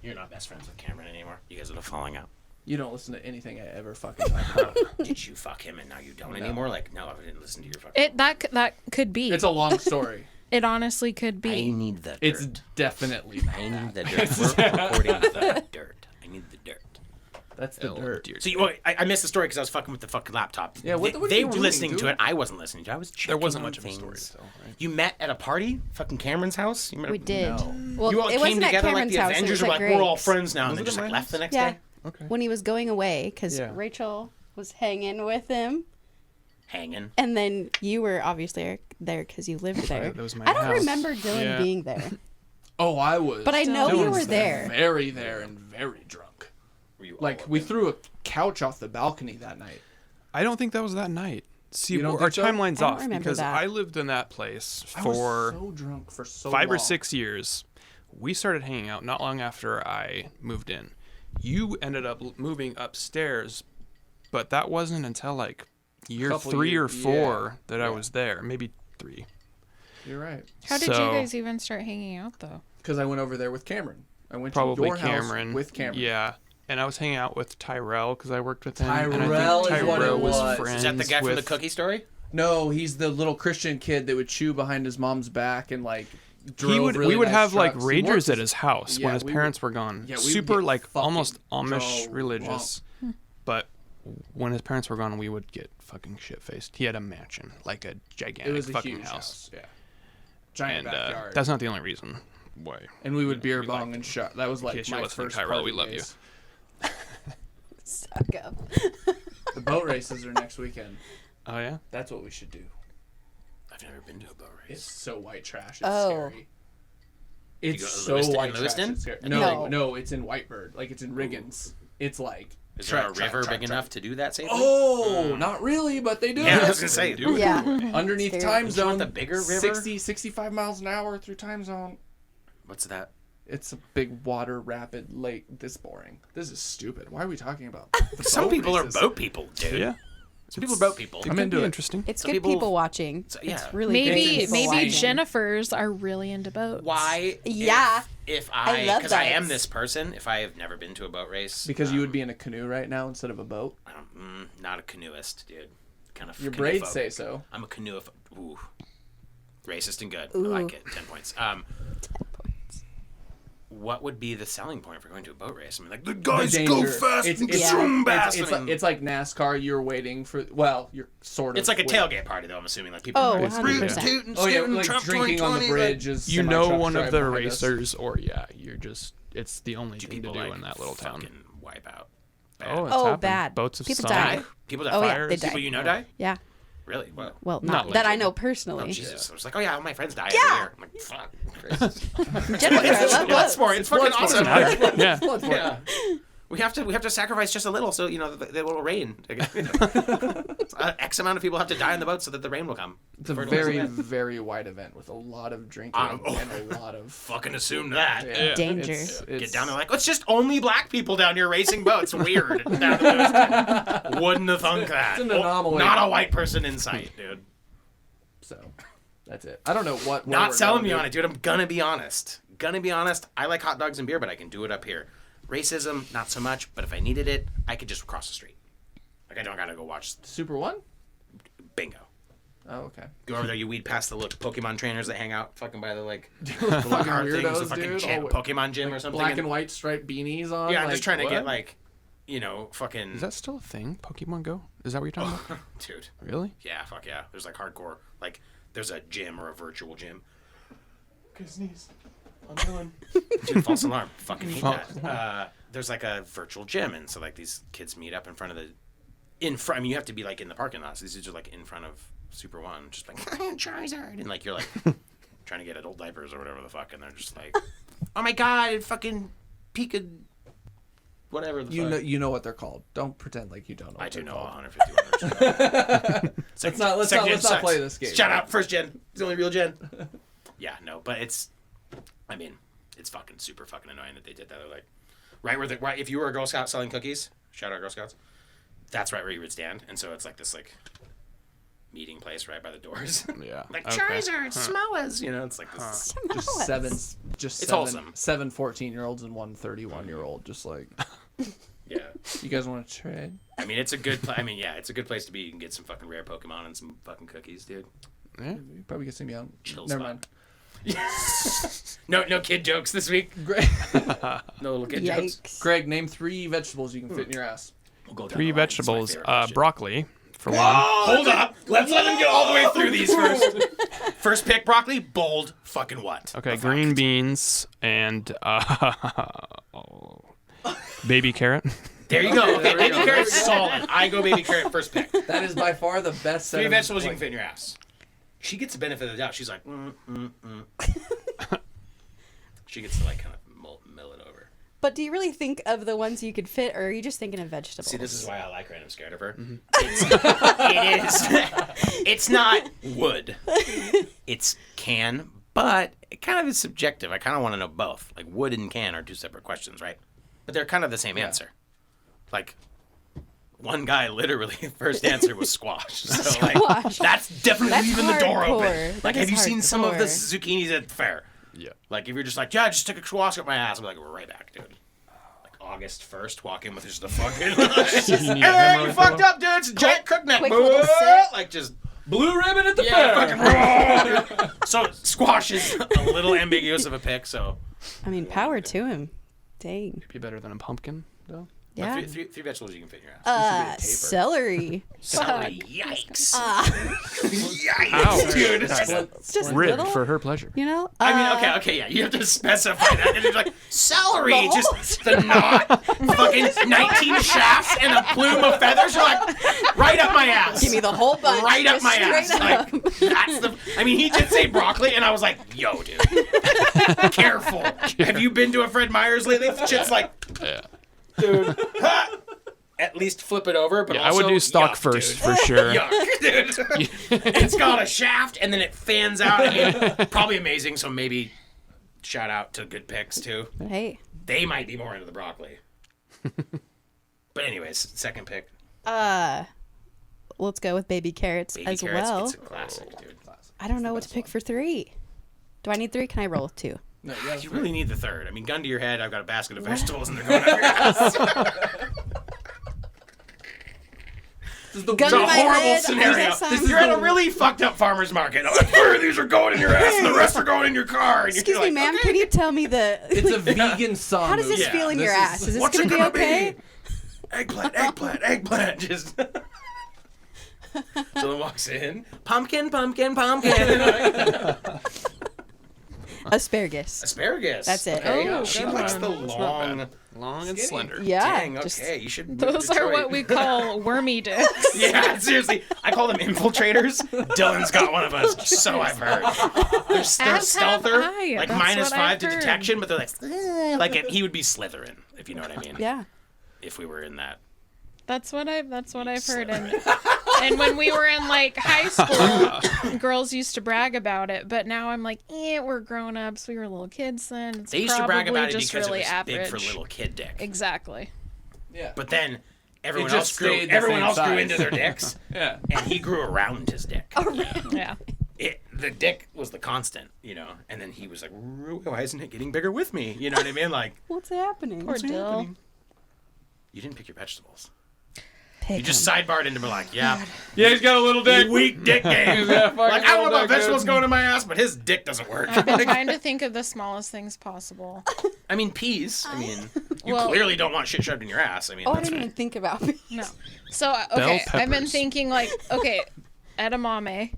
A: You're not best friends with Cameron anymore. You guys are falling out.
B: You don't listen to anything I ever fucking talk about.
A: Did you fuck him and now you don't anymore? Like, no, I didn't listen to your fucking.
D: That could be.
B: It's a long story.
D: It honestly could
A: I
D: be.
A: need the dirt.
B: It's definitely
A: I
B: not.
A: need the dirt. We're recording the dirt. I need the dirt.
B: That's the
E: Oh,
B: dirt.
E: dear.
A: So I missed the story because I was fucking with the fucking laptop.
B: Yeah, what
A: they
B: you
A: were
B: doing,
A: listening to
B: dude?
A: it. I wasn't listening to it. I was checking
E: There wasn't
A: on
E: much of a story,
A: things.
E: though, right?
A: You met at a party? Fucking Cameron's house? You met
C: We did.
B: No.
C: Well,
A: You all
C: it
A: came
C: wasn't at
A: together like
C: Cameron's
A: the
C: house. It
A: Avengers
C: was
A: were
C: at
A: like, we're all
C: Greg's.
A: friends now, and
E: Was
A: then
E: it
A: just
E: at
A: like
E: my
A: left the
E: house?
A: next
C: Yeah.
A: day?
E: Okay.
C: When he was going away, because
E: Yeah.
C: Rachel was hanging with him,
A: Hanging.
C: and then you were obviously there because you lived there.
E: That was my
C: I don't
E: house.
C: remember Dylan
E: Yeah.
C: being there,
B: Oh, I was.
C: but I know you
E: Dylan's
C: were there.
B: very there and very drunk.
A: Were you all
B: Like
A: of
B: we
A: them?
B: threw a couch off the balcony that night.
E: I don't think that was that night. See,
B: You don't
E: our
B: think so?
E: timeline's
C: I don't
E: off
C: remember
E: because
C: that.
E: I lived in that place
B: I
E: for
B: was so drunk for so
E: 5 or
B: long.
E: 6 years. We started hanging out not long after I moved in. You ended up moving upstairs, but that wasn't until like year
B: Couple
E: 3 or
B: years,
E: 4 that I
B: yeah.
E: was there, maybe 3.
B: You're right.
D: How did you
E: So-
D: guys even start hanging out though?
B: Because I went over there with Cameron. I went
E: Probably
B: to your
E: Cameron.
B: house with Cameron.
E: Yeah. And I was hanging out with Tyrell because I worked with him. and I
B: Tyrell
E: think
B: is what
E: Tyrell
B: it
E: was
B: was.
E: friends
A: Is that the guy from the
E: with-
A: cookie story?
B: No, he's the little Christian kid that would chew behind his mom's back and like. Drove
E: He would.
B: really
E: we would
B: nice
E: have like
B: trucks. He
E: ragers
B: worked
E: at his house
B: Yeah,
E: when his
B: we
E: parents were gone.
B: yeah, we would
E: Super
B: get
E: like
B: fucking
E: almost Amish
B: drunk.
E: religious. But when his parents were gone, we would get fucking shit faced. He had a mansion, like a gigantic
B: It was a
E: fucking
B: huge
E: house.
B: Yeah. Giant
E: And
B: backyard.
E: that's not the only reason why.
B: And we would beer
E: we
B: bong
E: liked
B: and
E: him.
B: shot. That was like
E: case you're
B: my
E: listening,
B: first
E: Tyrell, we
B: party
E: love you.
B: days.
C: Suck up.
B: The boat races are next weekend.
E: Oh yeah.
B: That's what we should do.
A: I've never been to a boat
B: It's
A: race.
B: so white trash. It's
C: Oh.
B: scary. It's
A: go to
B: so
A: Lewiston-
B: white trash.
A: Lewiston?
B: It's scary.
C: No.
B: No, it's in Whitebird. Like it's in Riggins. It's like.
A: Is there a
B: track,
A: river
B: track,
A: big
B: track.
A: enough to do that safely?
B: Oh, not really, but they do.
A: Yeah, I was gonna say,
E: Do it.
C: Yeah.
B: Underneath
C: Scary.
B: time
A: Don't you want
B: zone,
A: the bigger river?
B: 60, 65 miles an hour through time zone.
A: What's that?
B: It's a big water rapid lake. This is boring. This is stupid. Why are we talking about?
A: Some
B: boat
A: people
B: races?
A: are boat people, dude.
E: Yeah.
A: Some people are boat people.
E: It
B: I'm
E: could
B: into
E: be
B: it.
E: interesting.
C: It's
A: Some
C: good
A: people-
C: people watching.
A: yeah.
C: It's really good
D: Maybe
C: people
D: maybe
C: watching.
D: Jennifer's are really into boats.
A: Why?
C: Yeah.
A: If
C: I
A: I,
C: love
A: because I am
C: boats.
A: this person, if I have never been to a boat race,
B: Because you would be in a canoe right now instead of a boat.
A: I don't, not a canoeist, dude. Kind of.
B: Your braids
A: canoephobic.
B: say so.
A: I'm a canoe. Ooh, racist and good.
C: Ooh.
A: I like it. 10 points. What would be the selling point for going to a boat race? I mean, like the guys
B: The
A: go
B: danger.
A: fast
B: It's-
A: and
B: it's-
A: zoom fast.
B: It's,
A: I mean,
B: it's like NASCAR. You're waiting for. Well, you're sort of.
A: it's like a
B: waiting.
A: tailgate party, though. I'm assuming like people.
C: Oh,
A: are
C: 100%.
A: tooting,
B: Oh yeah,
A: scooting,
B: like
A: Trump
B: drinking on the
A: 2020,
B: bridge is.
E: You know
B: semi-trucks
E: one of
B: drive
E: the
B: behind us.
E: racers, or yeah, you're just. It's the only
A: Do
E: thing to
A: people
E: do
A: like
E: in that little town.
A: fucking wipe out?
E: Oh, it's
C: Oh,
E: happened.
C: bad.
E: Boats have
C: People
E: sunk.
C: die.
A: Die? People that
C: Oh, yeah,
A: fires?
C: they die.
A: People you know die?
C: Yeah.
A: Really? What?
C: Well,
E: Not
C: not that I
E: legend.
C: know
A: Oh,
C: personally.
A: Jesus. I was like, oh, yeah, all my friends die
C: Yeah.
A: every year. I'm like, fuck.
C: Jennifer, I love
A: Blood
C: boats.
A: sport. It's fucking awesome.
E: Yeah.
A: Yeah. We have to sacrifice just a little so, the will rain. X amount of people have to die on the boat so that the rain will come.
B: It's a very, very wide event with a lot of drinking and a lot of
A: Fucking assume that.
B: yeah,
C: Danger.
B: it's-
A: Get down there like, it's just only black people down here racing boats. Weird. Down in Lewiston. Wouldn't have thunk that.
B: It's an anomaly.
A: Not a white person in sight, dude.
B: So that's it. I don't know what.
A: Not selling me on it, dude. I'm gonna be honest. I like hot dogs and beer, but I can do it up here. Racism, not so much. But if I needed it, I could just cross the street. Like I don't gotta go watch
B: Super One.
A: bingo.
B: Oh, okay.
A: Go over there, you weed past the little Pokemon trainers that hang out fucking by the like the
B: Fucking
A: little card things, the
B: weirdos,
A: fucking
B: dude.
A: gym,
B: Oh,
A: Pokemon gym or something.
B: Black and white striped beanies on.
A: Yeah, I'm
B: like,
A: just trying to get
B: what?
A: like, fucking.
E: Is that still a thing? Pokemon Go? Is that what you're talking about?
A: Dude?
E: Really?
A: Yeah, fuck yeah. There's like hardcore, like there's a gym or a virtual gym. Okay, sneeze. I'm doing. Dude, false alarm. Fucking hate that. There's like a virtual gym, and so like these kids meet up in front of the. I mean, you have to be like in the parking lots. These are just like in front of Super One, just like Charizard, and like you're like trying to get adult diapers or whatever the fuck, and they're just like, oh my god, fucking Pika, whatever the fuck.
B: You know what they're called. Don't pretend like you don't know.
A: I
B: What
A: do
B: they're
A: know
B: called.
A: 150
B: Let's not play this game.
A: Shut up, first gen. It's the only real gen. Yeah, no, but it's fucking super fucking annoying that they did that. They're like, right if you were a Girl Scout selling cookies, shout out Girl Scouts, that's right where you would stand, and so it's like this like meeting place right by the doors.
E: Yeah.
A: Like
E: Okay.
A: Charizard, Smoas, it's like this.
B: Just
A: It's
B: seven,
A: wholesome.
B: 7 14-year-olds and one 31-year-old. Just like,
A: Yeah.
B: you guys want to trade?
A: I mean, it's a good it's a good place to be. You can get some fucking rare Pokemon and some fucking cookies, dude.
E: Yeah.
B: You probably get some young.
A: Chill
B: Never
A: spot.
B: mind.
A: No kid jokes this week.
B: Greg,
A: No little kid jokes.
C: Yikes.
B: Greg, name 3 vegetables you can fit in your ass.
A: We'll go down
E: 3
A: the line. It's my
E: vegetables.
A: favorite question.
E: Broccoli, for one.
A: Hold up. Let's let him get all the way through these first. First pick, broccoli. Bold. Fucking what?
E: Okay,
A: The fuck?
E: green beans and baby carrot.
A: There you go. Okay,
B: There we
A: baby
B: go.
A: carrot's solid. I go baby carrot first pick.
B: That is by far the best.
A: 3
B: set of,
A: vegetables you
B: like,
A: can fit in your ass. She gets the benefit of the doubt. She's like, She gets to like kind of mill it over.
C: But do you really think of the ones you could fit, or are you just thinking of vegetables?
A: See, this is why I like her and I'm scared of her. It is. It's not wood. It's can, but it kind of is subjective. I kind of want to know both. Like wood and can are 2 separate questions, right? But they're kind of the same answer. Like one guy literally first answer was squash. So like
C: Squash.
A: that's definitely
C: That's
A: leaving the door open.
C: hardcore.
A: Like
C: That
A: have
C: is
A: you seen some of the
C: hardcore.
A: zucchinis at the fair?
E: Yeah.
A: Like if you're just like, yeah, I just took a squash up my ass, I'm like, we're right back, dude. Like August 1st, walk in with just a fucking
E: You need a
A: hey, you
E: hemorrhoid
A: fucked
E: pillow?
A: up, dude. It's a giant crook neck.
C: quick little sip.
A: Like just
B: blue ribbon at the
A: yeah,
B: fair.
A: fucking So squash is a little ambiguous of a pick, so
C: I mean, power to him. Dang.
E: Be better than a pumpkin, though.
C: Yeah.
A: three vegetables you can fit in your ass.
C: Celery.
A: Celery, yikes. Yikes,
E: Ouch.
A: dude.
C: It's just
E: Rib
C: little,
E: for her pleasure.
C: you know?
A: I mean, okay, yeah. You have to specify that. And you're like, celery,
C: The
A: just the knot, fucking 19 shafts and a plume of feathers. You're like, right up my ass.
C: Give me the whole bunch.
A: Right up
C: just
A: my ass.
C: straight
A: Like,
C: up.
A: that's the. I mean, he did say broccoli, and I was like, yo, dude. Careful. Have you been to a Fred Meyer's lately? Shit's like,
E: Yeah.
A: dude. At least flip it over, but
E: Yeah, I
A: also
E: would do stock
A: yuck,
E: first
A: dude.
E: for sure.
A: Yuck, dude. It's got a shaft, and then it fans out. I mean, probably amazing, so maybe shout out to good picks, too.
C: But hey,
A: They might be more into the broccoli. But anyways, second pick.
C: let's go with baby carrots
A: Baby
C: as
A: carrots.
C: well.
A: It's a classic, dude.
C: I don't know what to pick for 3. Do I need 3? Can I roll with 2?
B: No, you gotta
A: You really need the third. I mean, gun to your head, I've got a basket of vegetables, and they're going up your ass.
B: This is the
C: Gun
A: It's a
C: to my
A: horrible
C: head,
A: scenario.
C: that sounds
A: You're at a
C: good.
A: really fucked up farmer's market. Oh, 3 of these are going in your ass, and the rest are going in your car. And
C: Excuse
A: you're
C: me,
A: like,
C: ma'am.
A: okay.
C: Can you tell me the?
B: It's a vegan song.
C: How does this
A: Yeah,
C: feel in
B: this
C: your
B: is-
C: ass? Is this
A: What's
C: gonna
A: it
C: be
A: gonna
C: okay?
A: be? Eggplant. Just. Someone walks in. Pumpkin.
C: Asparagus.
A: Asparagus.
C: That's it.
A: Okay.
D: Oh,
A: She
D: good
A: likes
D: one.
A: the
E: That's not
A: long.
E: bad. Long and slender.
C: Yeah.
A: Dang.
C: just-
A: Okay. You should. move
D: Those
A: to
D: are
A: Detroit.
D: what we call wormy dicks.
A: Yeah, seriously. I call them infiltrators. Dylan's got one of us, so I've heard. They're
D: As have
A: stealther,
D: I.
A: like
D: That's
A: minus
D: what
A: 5
D: I've
A: to
D: heard.
A: detection, but they're like he would be Slytherin, if you know what I mean.
C: Yeah.
A: If we were in that.
D: That's what I've heard. And when we were in like high school, girls used to brag about it. But now I'm like, we're grown ups. We were little kids then. It's
A: They used to brag
D: probably
A: about it
D: just
A: because
D: really
A: it was
D: average.
A: big for little kid dick.
D: Exactly.
B: Yeah.
A: But then everyone
B: It
A: else
B: just
A: grew.
B: stayed the
A: Everyone
B: same
A: else grew
B: size.
A: into their dicks,
B: Yeah.
A: and he grew around his dick.
D: Yeah.
A: The dick was the constant, and then he was like, why isn't it getting bigger with me? You know what I mean? Like,
C: What's happening?
D: Poor Dill.
A: you didn't pick your vegetables.
C: Pick
A: You just
C: 'em.
A: sidebarred into me like, yeah,
B: Yeah, he's got a little dick.
A: weak dick game.
B: Yeah, fucking
A: Like, I don't know
B: little
A: about
B: dick,
A: vegetables
B: dude.
A: going in my ass, but his dick doesn't work.
D: I've been trying to think of the smallest things possible.
A: I mean, peas. I mean, you
D: Well-
A: clearly don't want shit shoved in your ass. I mean,
C: Oh, I
A: that's
C: didn't
A: fine.
C: even think about it.
D: No. So
E: Bell
D: okay, I've been
E: peppers.
D: thinking like, okay, edamame,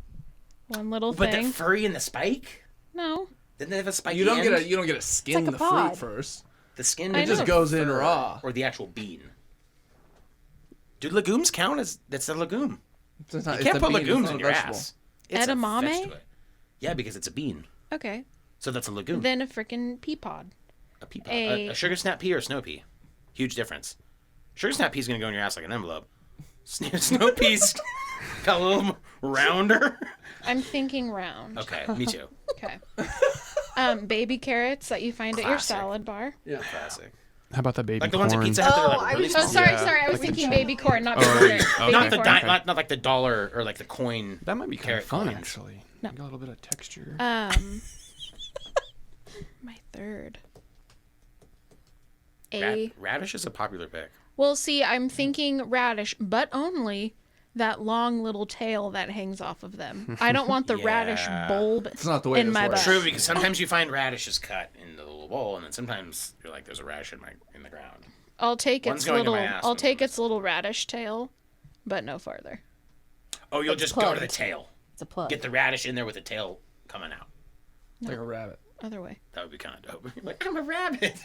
D: one little
A: But the
D: thing.
A: furry and the spike?
D: No.
A: Didn't they have a spiky
B: You don't
A: end?
B: get a skin
C: like a
B: the
C: pod.
B: fruit first.
A: The skin
D: I
B: It just
D: know.
B: goes in raw.
A: Or the actual bean. Do legumes count as... That's a legume.
B: It's not,
A: You can't
B: it's a
A: put
B: bean, it's
A: legumes
B: not
A: in
B: a
A: your
B: vegetable.
A: ass. It's a
D: Edamame?
A: vegetable. Yeah, because it's a bean.
D: Okay.
A: So that's a legume.
D: Then a freaking pea pod.
A: A pea pod.
D: a-
A: A sugar snap pea or a snow pea? Huge difference. Sugar snap pea's gonna go in your ass like an envelope. Snow pea's got a little rounder.
D: I'm thinking round.
A: Okay, me too.
D: Okay. Baby carrots that you find at your
A: Classic.
D: salad bar.
B: Yeah.
A: Classic.
E: How about the baby
A: Like the
E: corn?
A: ones at Pizza Hut that are
C: Oh,
A: like
C: I
A: really
C: was
A: small.
D: Oh, sorry,
E: Yeah,
D: sorry. I was
E: like
D: thinking baby corn, not
E: Oh,
D: baby
E: right.
D: corn.
E: Okay.
A: Not
D: Baby
A: the
D: corn.
A: not like the dollar or like the coin.
E: That might be kind
A: carrot
E: of fun,
A: coins.
E: actually.
D: No.
E: Got a little bit of texture.
D: My third.
A: Radish is a popular pick.
D: Well, see, I'm thinking radish, but only that long little tail that hangs off of them. I don't want the radish
A: Yeah.
D: bulb
B: It's not the way
D: in
B: this
D: my
B: works.
D: butt.
A: True, because sometimes you find radishes cut in the little bowl, and then sometimes you're like, "There's a radish in the ground."
D: I'll take
A: One's
D: its
A: going in
D: little.
A: my ass,
D: I'll
A: one's
D: take
A: in my
D: its little radish tail, but no farther.
A: Oh, you'll
C: It's
A: just go to the
C: plugged.
A: tail.
C: It's a plug.
A: Get the radish in there with the tail coming out.
B: Like a rabbit.
D: Other way.
A: That would be kind of dope. You're like, I'm a rabbit.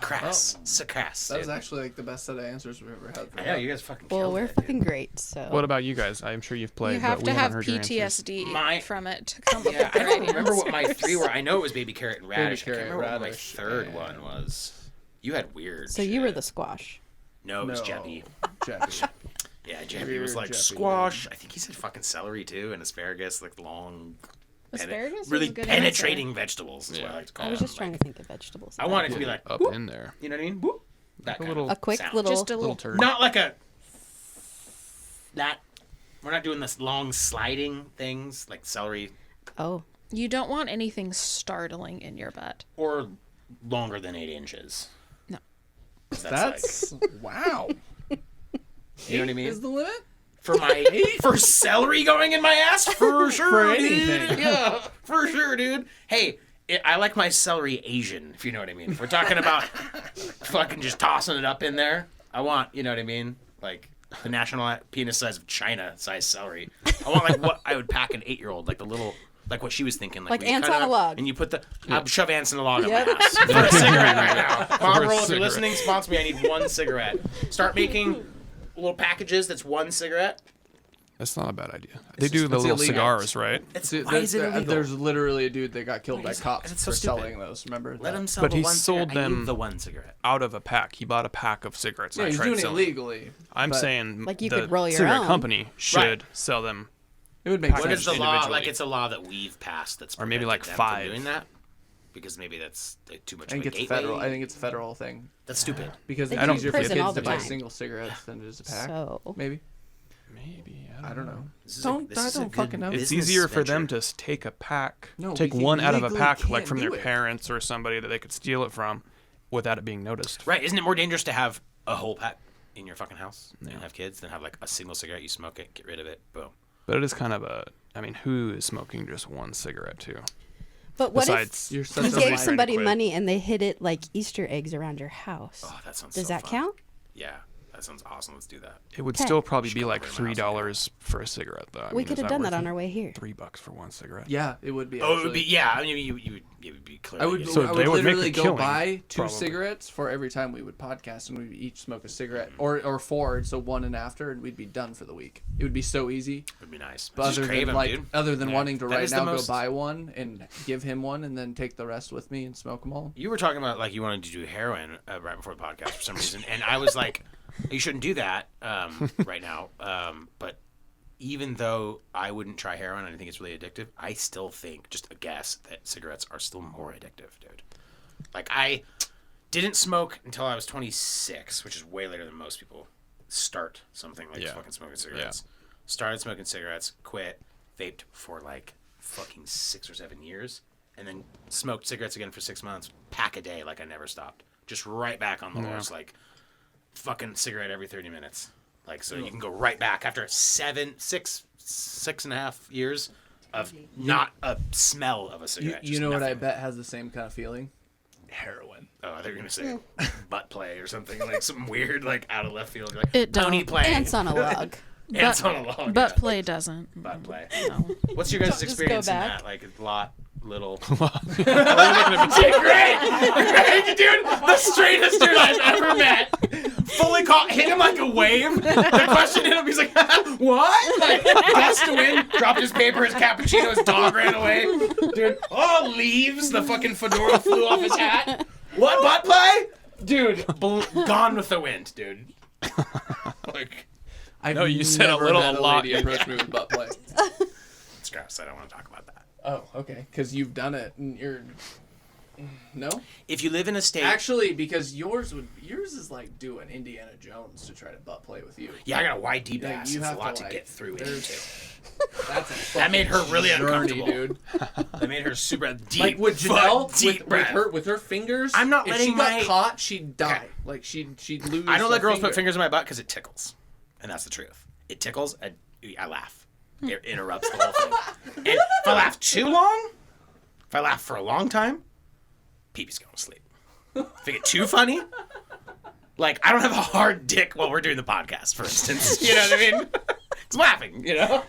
A: Crass. So crass.
B: That was
A: dude.
B: actually like the best set of answers we've ever had. For
A: I know,
B: that.
A: you guys fucking
C: Well,
A: killed
C: we're
A: it, dude.
C: fucking great. So.
E: What about you guys? I'm sure you've played.
D: You have
E: but
D: to
E: we
D: have
E: haven't heard your answers.
D: PTSD
A: My-
D: from it to come up
A: Yeah,
D: with the
A: I
D: right
A: don't remember what my
D: answers.
A: three were. I know it was baby carrot and radish. I
B: carrot,
A: can't remember what my
B: radish,
A: third
B: and-
A: one was. You had weird.
C: So you were
A: shit.
C: the squash.
A: No, it was
B: No.
A: Jeppy.
B: Jeppy.
A: Yeah, Jeppy
B: Weird
A: was like
B: Jeppy.
A: squash. I think he said fucking celery too, and asparagus, like long,
D: Asparagus was
A: really
D: a good
A: penetrating vegetables. Is what I
E: Yeah.
A: like to call
C: I was
A: them.
C: just trying
A: Like,
C: to think of vegetables.
A: I want it to be like,
E: Up
A: whoop,
E: in there.
A: you know what I mean? Whoop. That
E: A
A: kind
E: little-
A: of
C: a quick
A: sound.
C: little.
D: Just a
E: Little
D: little.
E: turd.
A: Not like a that. We're not doing this long sliding things like celery
C: Oh,
D: You don't want anything startling in your butt.
A: or longer than 8 inches.
D: No.
B: That's wow.
A: You know what I mean?
B: Is the limit?
A: For my for celery going in my ass for sure,
B: For
A: dude.
B: anything.
A: Yeah, for sure, dude. Hey, I like my celery Asian, if you know what I mean. If we're talking about fucking just tossing it up in there, I want, you know what I mean, like the national penis size of China size celery. I want like what I would pack an 8-year-old, like the little. Like what she was thinking.
C: Like
A: when you
C: ants
A: cut
C: on
A: it
C: a
A: up
C: log.
A: And you put the... I'll shove ants in a log
C: Yep.
A: on my ass. For a cigarette right now. Mom roll, if you're
E: cigarette.
A: listening, sponsor me. I need one cigarette. Start making little packages that's one cigarette.
E: That's not a bad idea. They do the
B: it's
E: little
B: illegal.
E: cigars, right?
A: It's,
B: Dude,
A: why is it illegal?
B: There's literally a dude that got killed by
A: is-
B: cops
A: it's so
B: for
A: stupid.
B: selling those. Remember?
A: Let
B: that?
A: him sell
E: But
A: the
E: he
A: one
E: sold
A: cigarette. I
E: them-
A: need the one cigarette.
E: Out of a pack. He bought a pack of cigarettes.
B: Yeah,
E: and
B: he's
E: tried
B: doing it
E: selling.
B: legally.
E: I'm
B: but
E: saying
C: Like you
E: the
C: could roll your
E: cigarette
C: own.
E: company should sell them,
B: It would make
A: What
B: sense.
A: is the law?
E: individually.
A: Like it's a law that we've passed that's
E: Or maybe like
A: prevented them from
E: 5.
A: doing that because maybe that's like, too much.
B: I think
A: of a
B: it's
A: gateway.
B: federal. I think it's a federal thing
A: That's stupid.
B: because
C: They
B: it's
C: do
B: easier for
C: prison all
B: kids
C: the
B: to buy
C: time.
B: single cigarettes than it is a pack.
C: so
B: Maybe.
E: maybe.
B: I don't know.
A: This is
B: Don't-
A: this
B: I
A: is a
B: don't
A: good
B: fucking know.
E: It's
A: business
E: easier for them
A: venture.
E: to take a pack,
B: No,
E: take
B: we
E: one out of a
B: legally
E: pack, like
B: can't
E: from
B: do
E: their
B: it.
E: parents or somebody that they could steal it from, without it being noticed.
A: Right? Isn't it more dangerous to have a whole pack in your fucking house and have kids than have like a single cigarette? You smoke it, get rid of it, boom.
E: But it is kind of a. I mean, who is smoking just one cigarette too?
C: But what
E: Besides,
B: You're
C: if
B: such
C: you
B: a
E: somebody
C: gave
E: trying to
C: somebody
E: quit.
C: money and they hid it like Easter eggs around your house?
A: Oh, that sounds.
C: Does
A: so
C: that
A: fun.
C: count?
A: Yeah. That sounds awesome. Let's do that.
E: It would
C: Okay.
E: still probably be
A: Should
E: like
A: go over to my house
E: $3 for a cigarette, though. I
C: We
E: mean,
C: could
E: is
C: have done
E: worth
C: that on
E: it?
C: our way here.
E: $3 for one cigarette.
B: Yeah, it would be.
A: Oh, it would
B: actually.
A: be, yeah. I mean, you would be clearly.
B: I would,
E: So
B: I
E: they
B: would
E: would make
B: literally
E: a
B: go
E: killing,
B: buy 2
E: probably.
B: cigarettes for every time we would podcast, and we would each smoke a cigarette, or 4, so 1 and after, and we'd be done for the week. It would be so easy.
A: It would be nice.
B: But
A: Just
B: other
A: crave
B: than
A: 'em,
B: like,
A: dude.
B: other than
A: Yeah.
B: wanting to
A: That
B: right
A: is the
B: now
A: most-
B: go buy one and give him one, and then take the rest with me and smoke them all.
A: You were talking about like you wanted to do heroin right before the podcast for some reason, and I was like, you shouldn't do that right now. But even though I wouldn't try heroin, and I think it's really addictive, I still think, just a guess, that cigarettes are still more addictive, dude. Like I didn't smoke until I was 26, which is way later than most people start something like
E: Yeah.
A: fucking smoking cigarettes. Started smoking cigarettes, quit, vaped for like fucking 6 or 7 years, and then smoked cigarettes again for 6 months, pack a day, like I never stopped. Just right back on the horse, like fucking cigarette every 30 minutes. Like, so you can go right back after 6.5 years of not a smell of a
B: You,
A: cigarette.
B: you
A: just
B: know what I
A: nothing.
B: bet has the same kind of feeling? Heroin.
A: Oh, I thought you were gonna say butt play or something, like some weird, like out of left field, like
D: It don't.
A: pony play.
C: Ants on a log.
A: Ants on a log.
D: Butt
A: yeah.
D: play doesn't.
A: Butt play.
D: No.
A: What's your guys'
C: Just go
A: experience in
C: back.
A: that? Like a lot, little.
E: Great!
A: Great, dude! The straightest dude I've ever met. Fully caught, hit him like a wave. The question hit him. He's like, "What?" Like, gust to wind, dropped his paper, his cappuccino, his dog ran away. Dude, oh, leaves. The fucking fedora flew off his hat. What butt play? Dude, gone with the wind, dude. Like,
B: I've
E: No, you said a
B: never
E: little
B: had a
E: lot.
B: lady approach me with butt play.
A: it's gross. I don't want to talk about that.
B: Oh, okay. Because you've done it, and you're. No.
A: If you live in a state,
B: Actually, because yours is like doing Indiana Jones to try to butt play with you.
A: yeah, I got a wide deep
B: Like,
A: ass.
B: you
A: It's a
B: have
A: lot
B: to,
A: to
B: like,
A: get through
B: there's-
A: into.
B: That's a
A: That made her really
B: journey,
A: uncomfortable.
B: dude.
A: That made her super deep.
B: Like with
A: foot,
B: Janelle,
A: deep
B: with
A: breath.
B: her fingers.
A: I'm not
B: if
A: letting
B: she got
A: my-
B: caught, she'd die.
A: Okay.
B: Like she'd lose.
A: I don't let
B: a
A: girls
B: finger.
A: put fingers in my butt because it tickles, and that's the truth. It tickles. I laugh. It interrupts the whole thing. And if I laugh too long, if I laugh for a long time, pee-pee's going to sleep. If I get too funny, like I don't have a hard dick while we're doing the podcast, for instance. You know what I mean? It's laughing. You know.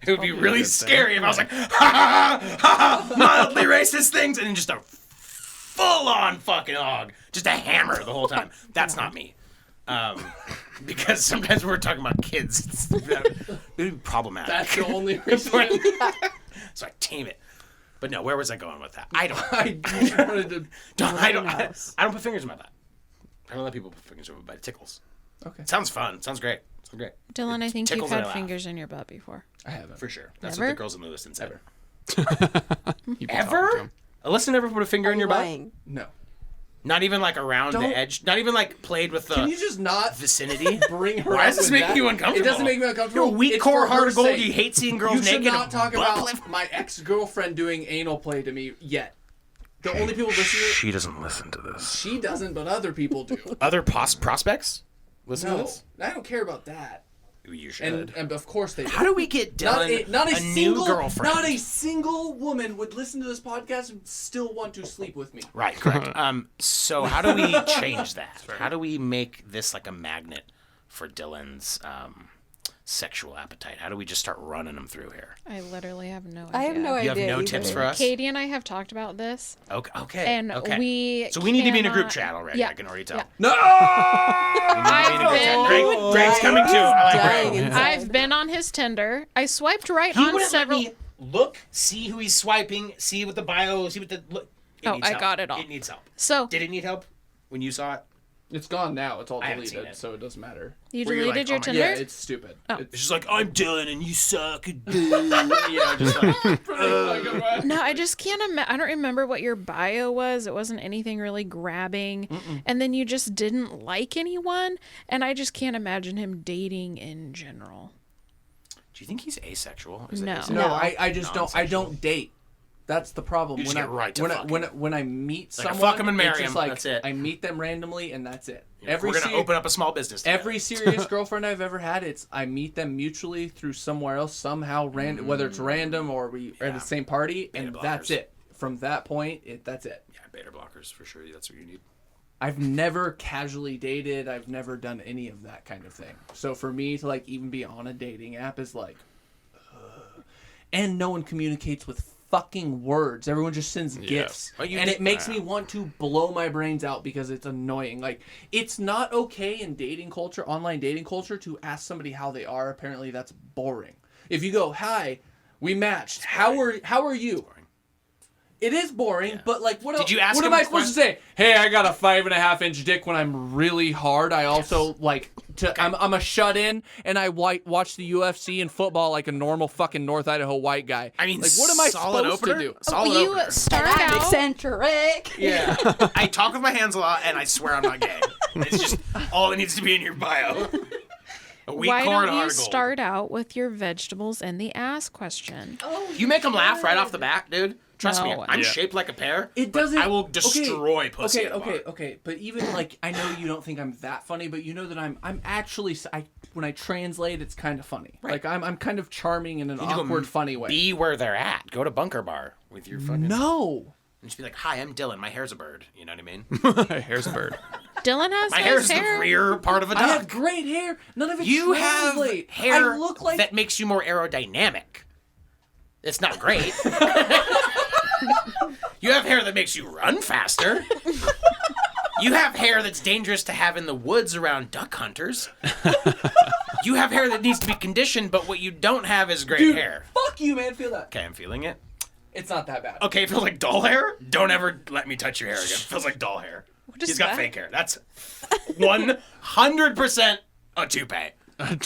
A: It would be really
E: good thing.
A: scary if I was like, ha ha ha, mildly racist things, and then just a full-on fucking hog, just a hammer the whole time. That's not me. Because sometimes when we're talking about kids, it would be problematic.
B: That's the only reason.
A: So I tame it. But no, where was I going with that? I don't.
B: I just wanted to.
A: I don't put fingers in my butt. I don't let people put fingers in my butt. It tickles.
B: Okay.
A: It sounds fun. Sounds great. Sounds great.
D: Dylan, I think you've
A: tickles and I
D: had
A: laugh.
D: fingers in your butt before.
B: I haven't.
A: For sure. That's
D: Never?
A: what the girls in Lewiston said.
E: You've been talking to
A: Ever?
E: him.
A: Alyssa never put a finger in your butt?
C: Lying.
B: No.
A: Not even like around
B: Don't-
A: the edge? Not even like played with
B: Can
A: the
B: you just not
A: vicinity?
B: bring her?
A: Why
B: up
A: does this
B: with
A: make
B: that?
A: you uncomfortable?
B: It doesn't make me uncomfortable.
A: You're a weak
B: It's
A: core
B: for
A: heart
B: her
A: of gold.
B: sake.
A: You hate seeing girls
B: You should
A: naked.
B: not
A: and
B: talk
A: butt
B: about
A: flip.
B: my ex-girlfriend doing anal play to me yet. The only people listening to
A: She doesn't listen to this.
B: she doesn't, but other people do.
A: Other prospects? Listen to
B: No,
A: this?
B: I don't care about that.
A: You should.
B: And of course they do.
A: How do we get Dylan
B: Not a
A: new
B: single,
A: girlfriend?
B: Not a single woman would listen to this podcast and still want to sleep with me.
A: Right, correct. So how do we change that? How do we make this like a magnet for Dylan's sexual appetite? How do we just start running them through here?
D: I literally have no idea.
C: I have no
A: You
C: idea.
A: have no tips
C: either.
A: for us?
D: Katie and I have talked about this,
A: Okay.
D: and
A: okay.
D: we.
A: So we need to be in a group
D: cannot-
A: chat already.
D: Yeah.
A: I can already tell.
D: Yeah.
B: No!
A: We need to be in a group chat. Greg's coming too. I like
C: Dying
A: Greg.
C: inside.
D: I've been on his Tinder. I swiped right
A: He
D: on
A: wouldn't
D: several.
A: let me look, see who he's swiping, see what the bio, see what the look. It
D: Oh,
A: needs
D: I
A: help.
D: got it all.
A: It needs help.
D: So
A: Did it need help when you saw it?
B: It's gone now. It's all
A: I haven't seen
B: deleted,
A: it.
B: so it doesn't matter.
D: you
A: Were you
D: deleted
A: like,
D: your
A: oh my-
D: Tinder?
B: Yeah, it's stupid.
D: Oh.
B: It's
A: It's just like, I'm Dylan and you suck. You know, just like,
D: No, I just can't imagine. I don't remember what your bio was. It wasn't anything really grabbing. And then you just didn't like anyone. And I just can't imagine him dating in general.
A: do you think he's asexual? Is it
D: No.
A: asexual?
B: no,
C: No.
B: I just don't. I don't date. That's the problem.
A: You just get right to
B: when
A: fucking.
B: when I meet
A: Like, I
B: someone,
A: fuck 'em and marry
B: it's just
A: 'em,
B: like
A: that's it.
B: I meet them randomly and that's it.
A: We're gonna
B: seri-
A: open up a small business. together.
B: Every serious girlfriend I've ever had, it's I meet them mutually through somewhere else, somehow random, whether it's random or we are at the same party, and
A: Beta
B: that's
A: blockers.
B: it. From that point, that's it.
A: Yeah, beta blockers for sure. That's what you need.
B: I've never casually dated. I've never done any of that kind of thing. So for me to like even be on a dating app is like, and no one communicates with fucking words. Everyone just sends gifs.
A: Well,
B: And it makes me want to blow my brains out because it's annoying. Like, it's not okay in dating culture, online dating culture, to ask somebody how they are. Apparently that's boring. If you go, hi, we matched. How are you? It is boring, but like, what else?
A: Did you ask
B: What
A: him
B: am I
A: a
B: supposed to say? Hey, I got a 5.5-inch dick when I'm really hard. I also like to. I'm a shut in, and I watch the UFC and football like a normal fucking North Idaho white guy.
A: I mean,
B: like, what am I
A: solid
B: supposed
A: opener?
B: to do?
A: Solid
D: You
A: opener.
D: start
C: I'm
D: out.
C: eccentric.
A: Yeah. I talk with my hands a lot, and I swear I'm not gay. It's just all that needs to be in your bio. A wheat
D: Why
A: corn
D: don't you
A: heart of gold.
D: start out with your vegetables and the ass question?
A: You make them laugh right off the bat, dude. Trust me,
D: No.
A: I'm
E: Yeah.
A: shaped like a pear.
B: It
A: but
B: doesn't.
A: I will destroy pussy.
B: Okay,
A: at a bar.
B: okay. But even like, I know you don't think I'm that funny, but you know that I'm actually. When I translate, it's kind of funny.
A: Right.
B: Like I'm kind of charming in an
A: You need to go
B: awkward, funny way.
A: Be where they're at. Go to Bunker Bar with your fucking.
B: No.
A: And just be like, hi, I'm Dylan. My hair's a bird. You know what I mean?
E: Hair's a bird.
D: Dylan has
A: My
D: nice
A: hair's
D: hair.
A: the rear part of a
B: I have
A: duck.
B: great hair. None of it
A: You have
B: translate.
A: hair
B: I look like
A: that makes you more aerodynamic. It's not great. You have hair that makes you run faster. You have hair that's dangerous to have in the woods around duck hunters. You have hair that needs to be conditioned, but what you don't have is great
B: Dude,
A: hair.
B: fuck you, man. Feel that.
A: Okay, I'm feeling it.
B: It's not that bad.
A: Okay, it feels like doll hair. Don't ever let me touch your hair again. It feels like doll hair.
D: is
A: He's got
D: that?
A: fake hair. That's 100% a toupee.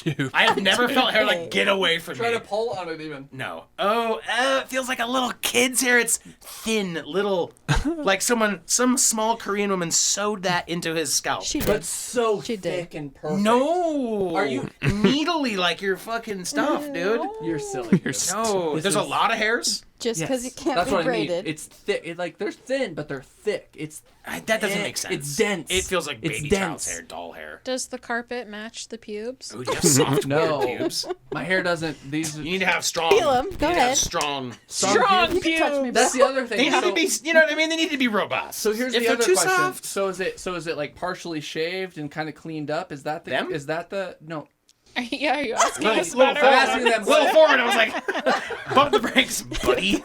E: Dude.
A: I have never felt hair like get away from
B: Try
A: me.
B: to pull on it even.
A: No. Oh, it feels like a little kid's hair. It's thin, little, like some small Korean woman sewed that into his scalp.
C: She
B: But
C: did.
B: so
C: She did.
B: thick and perfect.
A: No.
B: Are you-
A: needly like your fucking stuff, dude?
B: You're silly.
E: You're
B: dude.
A: No.
B: This
A: There's a
B: is-
A: lot of hairs.
C: Just because
B: Yes.
C: it can't
B: That's
C: be
B: what
C: braided.
B: I mean. It's thick. Like they're thin, but they're thick. It's
A: That doesn't make sense.
B: It's dense.
A: It feels like
B: It's
A: baby
B: dense.
A: child's hair, doll hair.
D: Does the carpet match the pubes?
A: Oh, you have soft
B: No.
A: weird pubes.
B: My hair doesn't. These.
A: You need to have strong.
C: Feel 'em.
A: you
C: Go
A: need to have
C: ahead.
A: strong.
D: Strong
C: You can touch me,
B: That's the other thing.
A: They have
B: so,
A: to be. You know what I mean? They need to be robust.
B: so here's
A: if
B: the
A: they're
B: other
A: too
B: question.
A: soft.
B: So is it like partially shaved and kind of cleaned up? Is that the?
A: Them?
B: Is that the? No.
D: Yeah, are you asking
A: Little,
D: us
A: little
D: about
A: forward.
B: asking them-
A: Little forward. I was like, bump the brakes, buddy.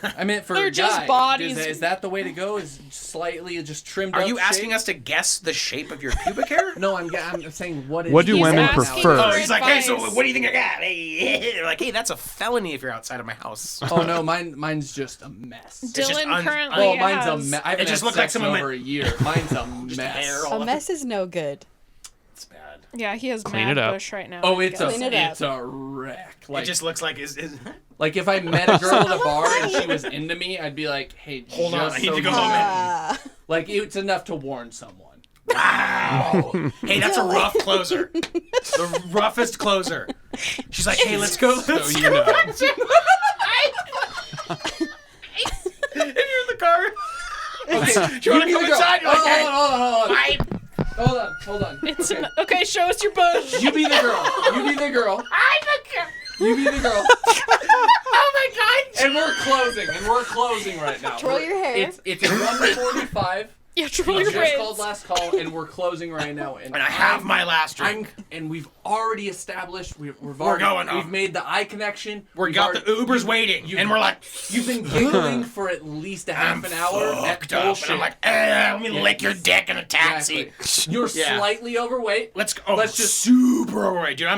B: I meant for
D: They're
B: a
D: just
B: guy.
D: bodies.
B: Is that the way to go? Is slightly just trimmed
A: Are
B: up?
A: you asking
B: shape?
A: us to guess the shape of your pubic hair?
B: No, I'm saying what is.
E: What do
D: He's
E: women
D: asking
E: prefer?
A: Oh,
D: for
A: he's like, hey, so
D: advice.
A: what do you think I got? Hey, they're like, hey, that's a felony if you're outside of my house.
B: Oh no, mine's just a mess.
A: just
D: Dylan
A: un-
D: currently
B: Oh, mine's
D: has...
B: a mess. I haven't
A: It just
B: had
A: looked like
B: sex in
A: someone
B: over a year. Mine's a mess.
A: hair all
C: A mess is no good.
A: It's bad.
D: Yeah, he has
E: Clean
D: mad
E: it up.
D: bush right now.
B: Oh,
D: I
B: it's
D: guess.
C: Clean it
B: a wreck.
A: It
B: Like
A: just looks like
B: like if I met a girl at a bar and she was into me, I'd be like, hey,
A: Hold on,
B: just
A: I need
B: so
A: to go
B: you
A: home
B: know.
C: Ah.
B: Like it's enough to warn someone.
A: wow. Hey, that's a rough closer. The roughest closer. She's like, hey, let's go.
E: So
A: Let's
E: you
A: go.
E: know.
A: If you're in the car.
B: Okay,
A: Do you want to come inside? You're like,
B: Hold
A: hey,
B: on.
A: I-
B: Hold on.
D: It's
B: Okay.
D: okay, show us your bush.
B: You be the girl. You be the girl. You be the girl.
A: Oh my god.
B: And we're closing right now.
C: Twirl your hair.
B: It's 1:45.
D: Yeah, twirl
B: We
D: your
B: just called
D: braids.
B: last call, and we're closing right now.
A: And I have my last drink.
B: and we've already established we've
A: We're going home.
B: We've made the eye connection.
A: We
B: We've
A: got
B: already-
A: the Ubers waiting, and we're like,
B: You've been giggling for at least a half
A: I'm
B: an hour.
A: fucked
B: At
A: up,
B: bullshit.
A: and I'm like, let me lick your dick in a taxi.
B: Exactly. You're
A: Yeah.
B: slightly overweight.
A: Let's go. Oh,
B: Let's just-
A: super overweight, dude.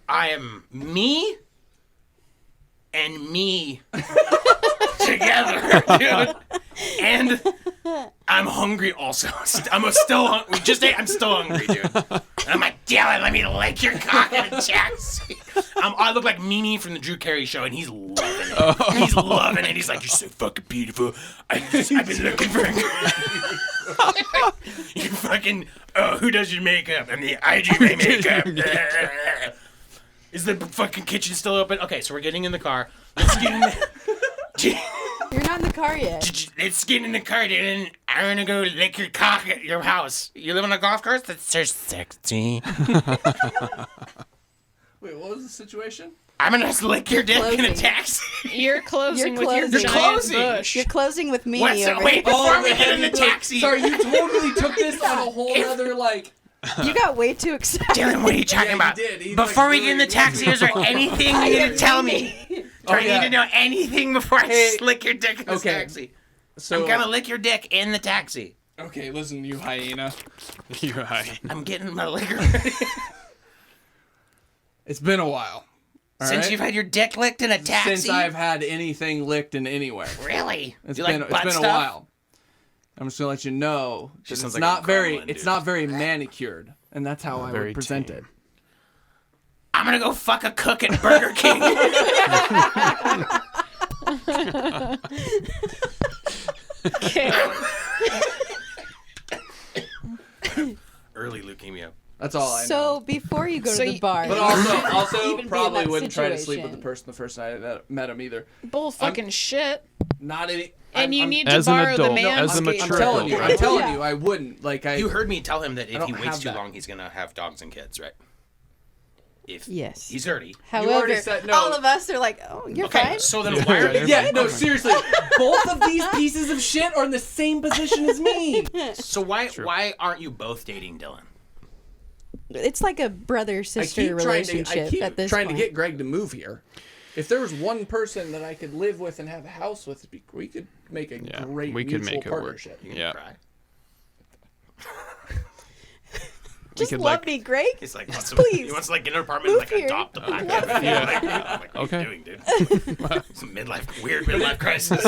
A: I am me and me together, dude. And I'm hungry also. I'm still hungry. Just ate. I'm still hungry, dude. And I'm like, Dylan, let me lick your cock in a taxi. I look like Mimi from the Drew Carey show, and he's loving it. He's loving it. He's like, you're so fucking beautiful. I've been looking for a girl. You fucking, who does your makeup? I do my makeup. Is the fucking kitchen still open? Okay, so we're getting in the car. Let's get in the...
C: You're not in the car yet.
A: Let's get in the car, dude, and I'm gonna go lick your cock at your house. You live on a golf course? That's so sexy.
B: Wait, what was the situation?
A: I'm gonna lick your dick in a
C: closing.
A: taxi.
D: You're closing
C: You're
D: with your
C: closing.
D: giant
A: Closing.
D: bush.
C: You're closing with me.
A: What's
C: over
A: wait
C: here.
A: before we
B: the
A: get in the
B: heavy
A: taxi?
B: Sorry, you totally took this on a whole other like.
C: You got way too excited.
A: Dylan, what are you talking
B: Yeah,
A: about?
B: he did. He,
A: Before
B: like,
A: we get in the
B: really
A: taxi, is there anything you need to tell me? Do I
B: yeah.
A: need to know anything before I
B: Hey,
A: lick your dick in this
B: okay.
A: taxi?
B: So
A: I'm gonna lick your dick in the taxi.
B: okay, listen, you hyena.
E: You're right.
A: I'm getting my liquor ready.
B: It's been a while. all
A: Since
B: right?
A: you've had your dick licked in a taxi?
B: Since I've had anything licked in anywhere.
A: Really?
B: It's
A: you
B: been
A: like
B: it's
A: butt
B: been
A: stuff?
B: a while. I'm just gonna let you know that
A: sounds
B: it's
A: like
B: not
A: a
B: very
A: gremlin,
B: it's
A: dude.
B: not very manicured, and that's how I
E: Very
B: would present
E: tame.
B: it.
A: I'm gonna go fuck a cook at Burger King.
D: Okay.
A: Early leukemia.
B: That's all I know.
C: So before you go
D: So
C: to the
D: you-
C: bar,
B: But
C: you
B: also
C: even be in
B: probably
C: that
B: wouldn't try to sleep with
C: situation.
B: the person the first night I met him either.
D: Bull fucking shit.
B: Not any.
D: And you
B: I'm-
D: need to
E: As an
D: borrow the
E: adult,
D: man's
E: as a
D: skateboard.
B: I'm
E: mature
B: telling you,
E: adult.
B: I'm telling
C: Yeah.
B: you, I wouldn't like.
A: You heard me tell him that if
B: don't
A: he waits
B: have
A: too
B: that.
A: long, he's gonna have dogs and kids, right? If
C: Yes.
A: he's 30.
B: already
C: However,
B: said no.
C: all of us are like, "Oh, you're
A: Okay,
C: fine."
A: so then why are you?
B: Yeah, no, seriously. Both of these pieces of shit are in the same position as me.
A: So why aren't you both dating Dylan?
C: It's like a brother sister relationship at this
B: trying
C: point.
B: to get Greg to move here. If there was one person that I could live with and have a house with, we could make a
E: Yeah,
B: great
E: we could
B: mutual
E: make it work.
B: partnership.
A: You gonna
E: Yeah.
A: cry?
C: Just
E: could,
C: love
E: like-
C: me, Greg.
A: He's like, wants to,
C: Please.
A: he wants to like get an apartment and
C: Move
A: like
C: here.
A: adopt a black
C: Love
A: kid.
C: you.
A: Like, I'm like, what
E: Okay.
A: are you doing, dude? It's a weird midlife crisis.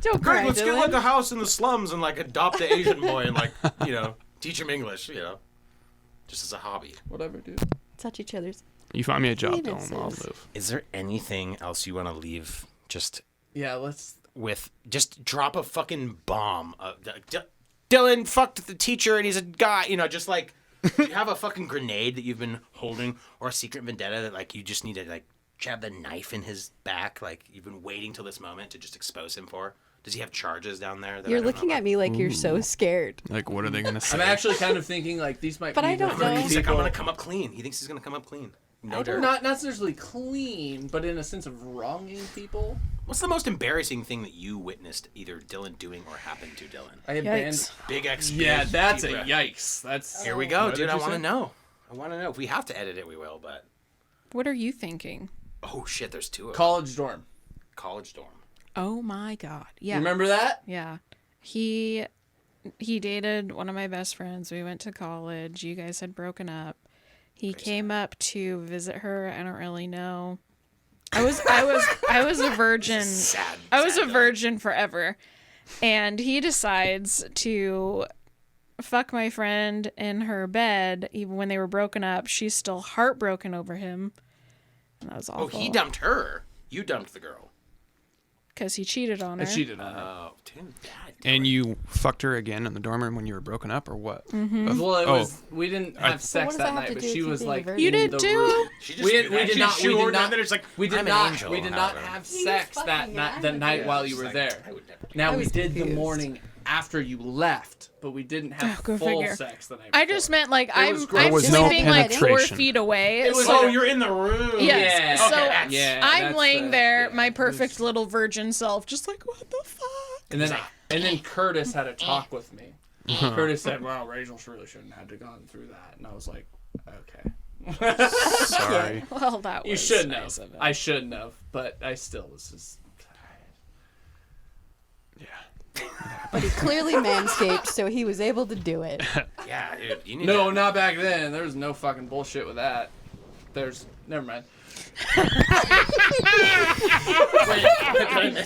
C: Don't
A: Greg,
C: cry,
A: let's get
C: Dylan.
A: like a house in the slums and like adopt an Asian boy and like, teach him English, just as a hobby.
B: Whatever, dude.
C: Touch each other's.
E: You find me a job,
C: Penises.
E: Dylan. I'll move.
A: Is there anything else you want to leave just
B: Yeah, let's.
A: with, just drop a fucking bomb? Dylan fucked the teacher and he's a guy, just like, you have a fucking grenade that you've been holding or a secret vendetta that like you just need to like jab the knife in his back, like you've been waiting till this moment to just expose him for? Does he have charges down there? That
C: You're looking at me like you're so scared.
E: Like, what are they gonna say?
B: I'm actually kind of thinking like these might.
C: But
B: be
C: I don't
B: the
C: know.
A: He's like, I'm
B: people-
A: gonna come up clean. He thinks he's gonna come up clean. No dirt.
B: Not necessarily clean, but in a sense of wronging people.
A: What's the most embarrassing thing that you witnessed either Dylan doing or happened to Dylan?
B: I have
D: Yikes.
A: Big X.
B: Yeah,
A: big
B: that's a
A: deep breath.
B: yikes. That's
A: Here we go,
B: What
A: dude.
B: did
A: I
B: you
A: want to
B: say?
A: know. I want to know. If we have to edit it, we will. But
D: What are you thinking?
A: oh shit, there's two of them.
B: College dorm.
A: College dorm.
D: Oh my god. Yeah.
B: Remember that?
D: Yeah. He dated one of my best friends. We went to college. You guys had broken up. He came up to visit her. I don't really know. I was a virgin.
A: Sad.
D: I was
A: sad
D: a
A: Dylan.
D: virgin forever. And he decides to fuck my friend in her bed even when they were broken up. She's still heartbroken over him. And that was awful.
A: Oh, he dumped her. You dumped the girl.
D: Because he cheated on her.
B: I cheated on her.
A: Oh, dude. God,
E: And you fucked her again in the dorm room when you were broken up, or what?
D: Mm-hmm.
B: Well, it
E: Oh.
B: was. We didn't have sex
C: does
B: that
C: that have
B: night,
C: to
B: but
C: do with
B: she
C: you
B: was
C: being a
B: like.
C: virgin?
D: You
B: in
D: did
B: the
D: too?
B: room.
A: She just
B: We did not. We did not.
A: Then it's like,
B: We did
A: I'm an
B: not.
A: angel.
B: We did
A: and
B: not
A: I don't know.
B: have sex that night. The night while you were
A: She's
B: there.
A: like, I would never do
B: Now
C: I
B: we
C: was
B: did the
C: confused.
B: morning after you left, but we didn't have
D: Oh, go
B: full
D: figure.
B: sex the night.
D: I
B: before.
D: just meant like I'm
B: was gross.
E: There was
D: sleeping
E: no
D: like 4
E: penetration.
D: feet away.
B: It was
D: so
A: Oh, you're in the room.
D: Yes.
B: Yeah.
D: So
A: Okay, that's-
B: Yeah,
D: I'm
B: that's
D: laying
B: the-
D: there,
B: yeah,
D: my
B: it
D: perfect
B: was-
D: little virgin self, just like, what the fuck?
B: And then Curtis had a talk with me. Curtis said, "Well, Rachel really shouldn't have gone through that," and I was like, "Okay."
E: Sorry.
D: Well, that was
B: You shouldn't
D: nice
B: have.
D: of him.
B: I shouldn't have, but I still was just.
E: Yeah.
C: But he clearly manscaped, so he was able to do it.
A: Yeah, dude. You need
B: No,
A: to,
B: not back then. There was no fucking bullshit with that. Never mind.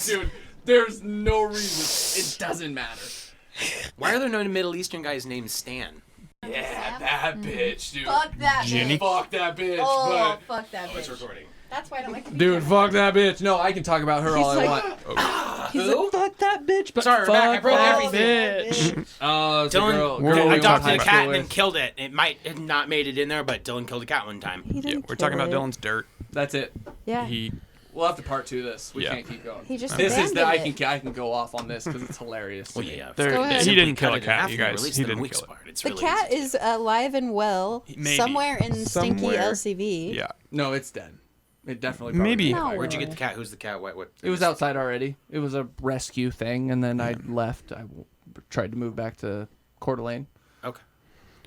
B: Dude, there's no reason. It doesn't matter.
A: Why are there no Middle Eastern guys named Stan?
B: Yeah, that bitch, dude.
C: Fuck that
E: Jenny?
B: Fuck that bitch.
C: Oh, fuck that
A: It's
C: bitch.
A: recording.
C: That's why I don't like to be
B: Dude, fuck that bitch. No, I can talk about her all I
C: like-
B: want.
C: He's like, fuck that bitch. But
A: Sorry, Rebecca, I broke
C: fuck
A: everything.
C: that bitch.
B: Oh, it's a
A: Dylan
B: girl.
E: We're
B: girl we went to
A: adopted
B: high
A: a
B: school
A: cat and then
B: with.
A: killed it. It might have not made it in there, but Dylan killed a cat one time.
C: He
E: Yeah,
C: didn't
E: we're talking
C: kill
E: about
C: it.
E: Dylan's dirt.
B: That's it.
C: Yeah.
E: He
B: We'll have to part 2 this. We
E: Yeah.
B: can't keep going.
C: He just
B: This is the
C: abandoned
B: I can go off on this because it's hilarious.
A: Well, yeah.
D: Go ahead.
E: He didn't
A: Cut
E: kill a
A: it in
E: cat,
A: half
E: you
A: and
E: guys.
A: release
E: He
A: the
E: didn't
A: weak
E: kill it.
A: part. It's
C: The
A: really
C: cat
A: easy.
C: is alive and well
E: Maybe.
C: somewhere in Stinky
E: Somewhere.
C: LCV.
E: Yeah.
B: No, it's dead. It definitely
E: Maybe.
B: probably
C: No.
A: Where'd you get the cat? Who's the cat? What?
B: It was outside already. It was a rescue thing, and then I left. I tried to move back to Coeur d'Alene
A: Okay.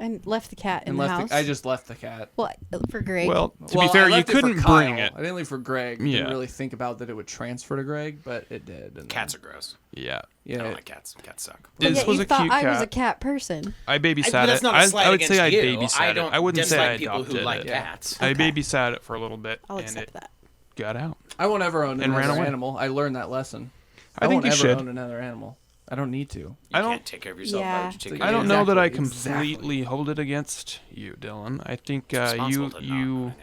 C: And left the cat in
B: and
C: the
B: left.
C: house.
B: I just left the cat.
C: Well, for Greg.
E: Well, to
B: Well,
E: be fair,
B: I
E: you
B: left it for
E: couldn't
B: Kyle.
E: bring it.
B: I didn't leave for Greg.
E: Yeah.
B: Didn't really think about that it would transfer to Greg, but it did. And
A: Cats are gross.
E: Yeah.
A: I
B: yeah.
A: don't like cats. Cats suck.
C: But
E: This
C: yet
E: was
C: you
E: a
C: thought
E: cute
C: I was a
E: cat.
C: cat person.
E: I babysat
A: But that's
E: it.
A: not a slight
E: I would say I
A: against you.
E: babysat
A: I
E: it.
A: don't
E: I wouldn't say I
A: dislike people who
E: adopted
A: like
E: it.
A: cats.
E: I
C: Okay.
E: babysat it for a little bit,
C: I'll
E: and
C: accept
E: it
C: that.
E: got out.
B: I won't ever own
E: And ran
B: another
E: away.
B: animal. I learned that lesson.
E: I think
B: won't
E: you
B: ever
E: should.
B: own another animal. I don't need to.
A: You
E: I don't-
A: can't take care of yourself.
C: Yeah.
A: Why would you take
B: I
A: care
E: I
A: of
E: don't
A: yourself?
E: know that I
B: Exactly.
E: completely hold it against you, Dylan. I think
A: Responsible to not own
E: you
A: an animal.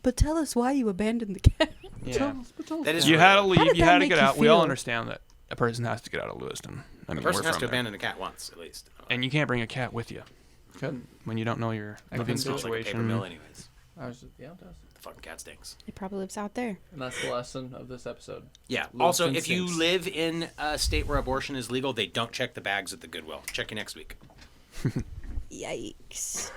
C: But tell us why you abandoned the cat.
E: yeah.
A: That is
E: You had to
A: rude.
E: leave.
C: did
E: You
C: that
E: had to
C: make
E: get
C: you
E: out. We all
C: feel?
E: understand that a person has to get out of Lewiston. I
A: A
E: mean,
A: person
E: we're
A: has
E: from
A: to
E: there.
A: abandon a cat once, at least.
E: And you can't bring a cat with you
B: Couldn't.
E: when you don't know your
B: I
E: living
B: couldn't do it.
A: It's like a paper
E: situation.
A: mill, anyways.
B: I was just, yeah, it does.
A: The fucking cat stinks.
C: It probably lives out there.
B: And that's the lesson of this episode.
A: Yeah.
B: Lewiston
A: Also, if you
B: stinks.
A: live in a state where abortion is legal, they don't check the bags at the Goodwill. Check you next week.
C: Yikes.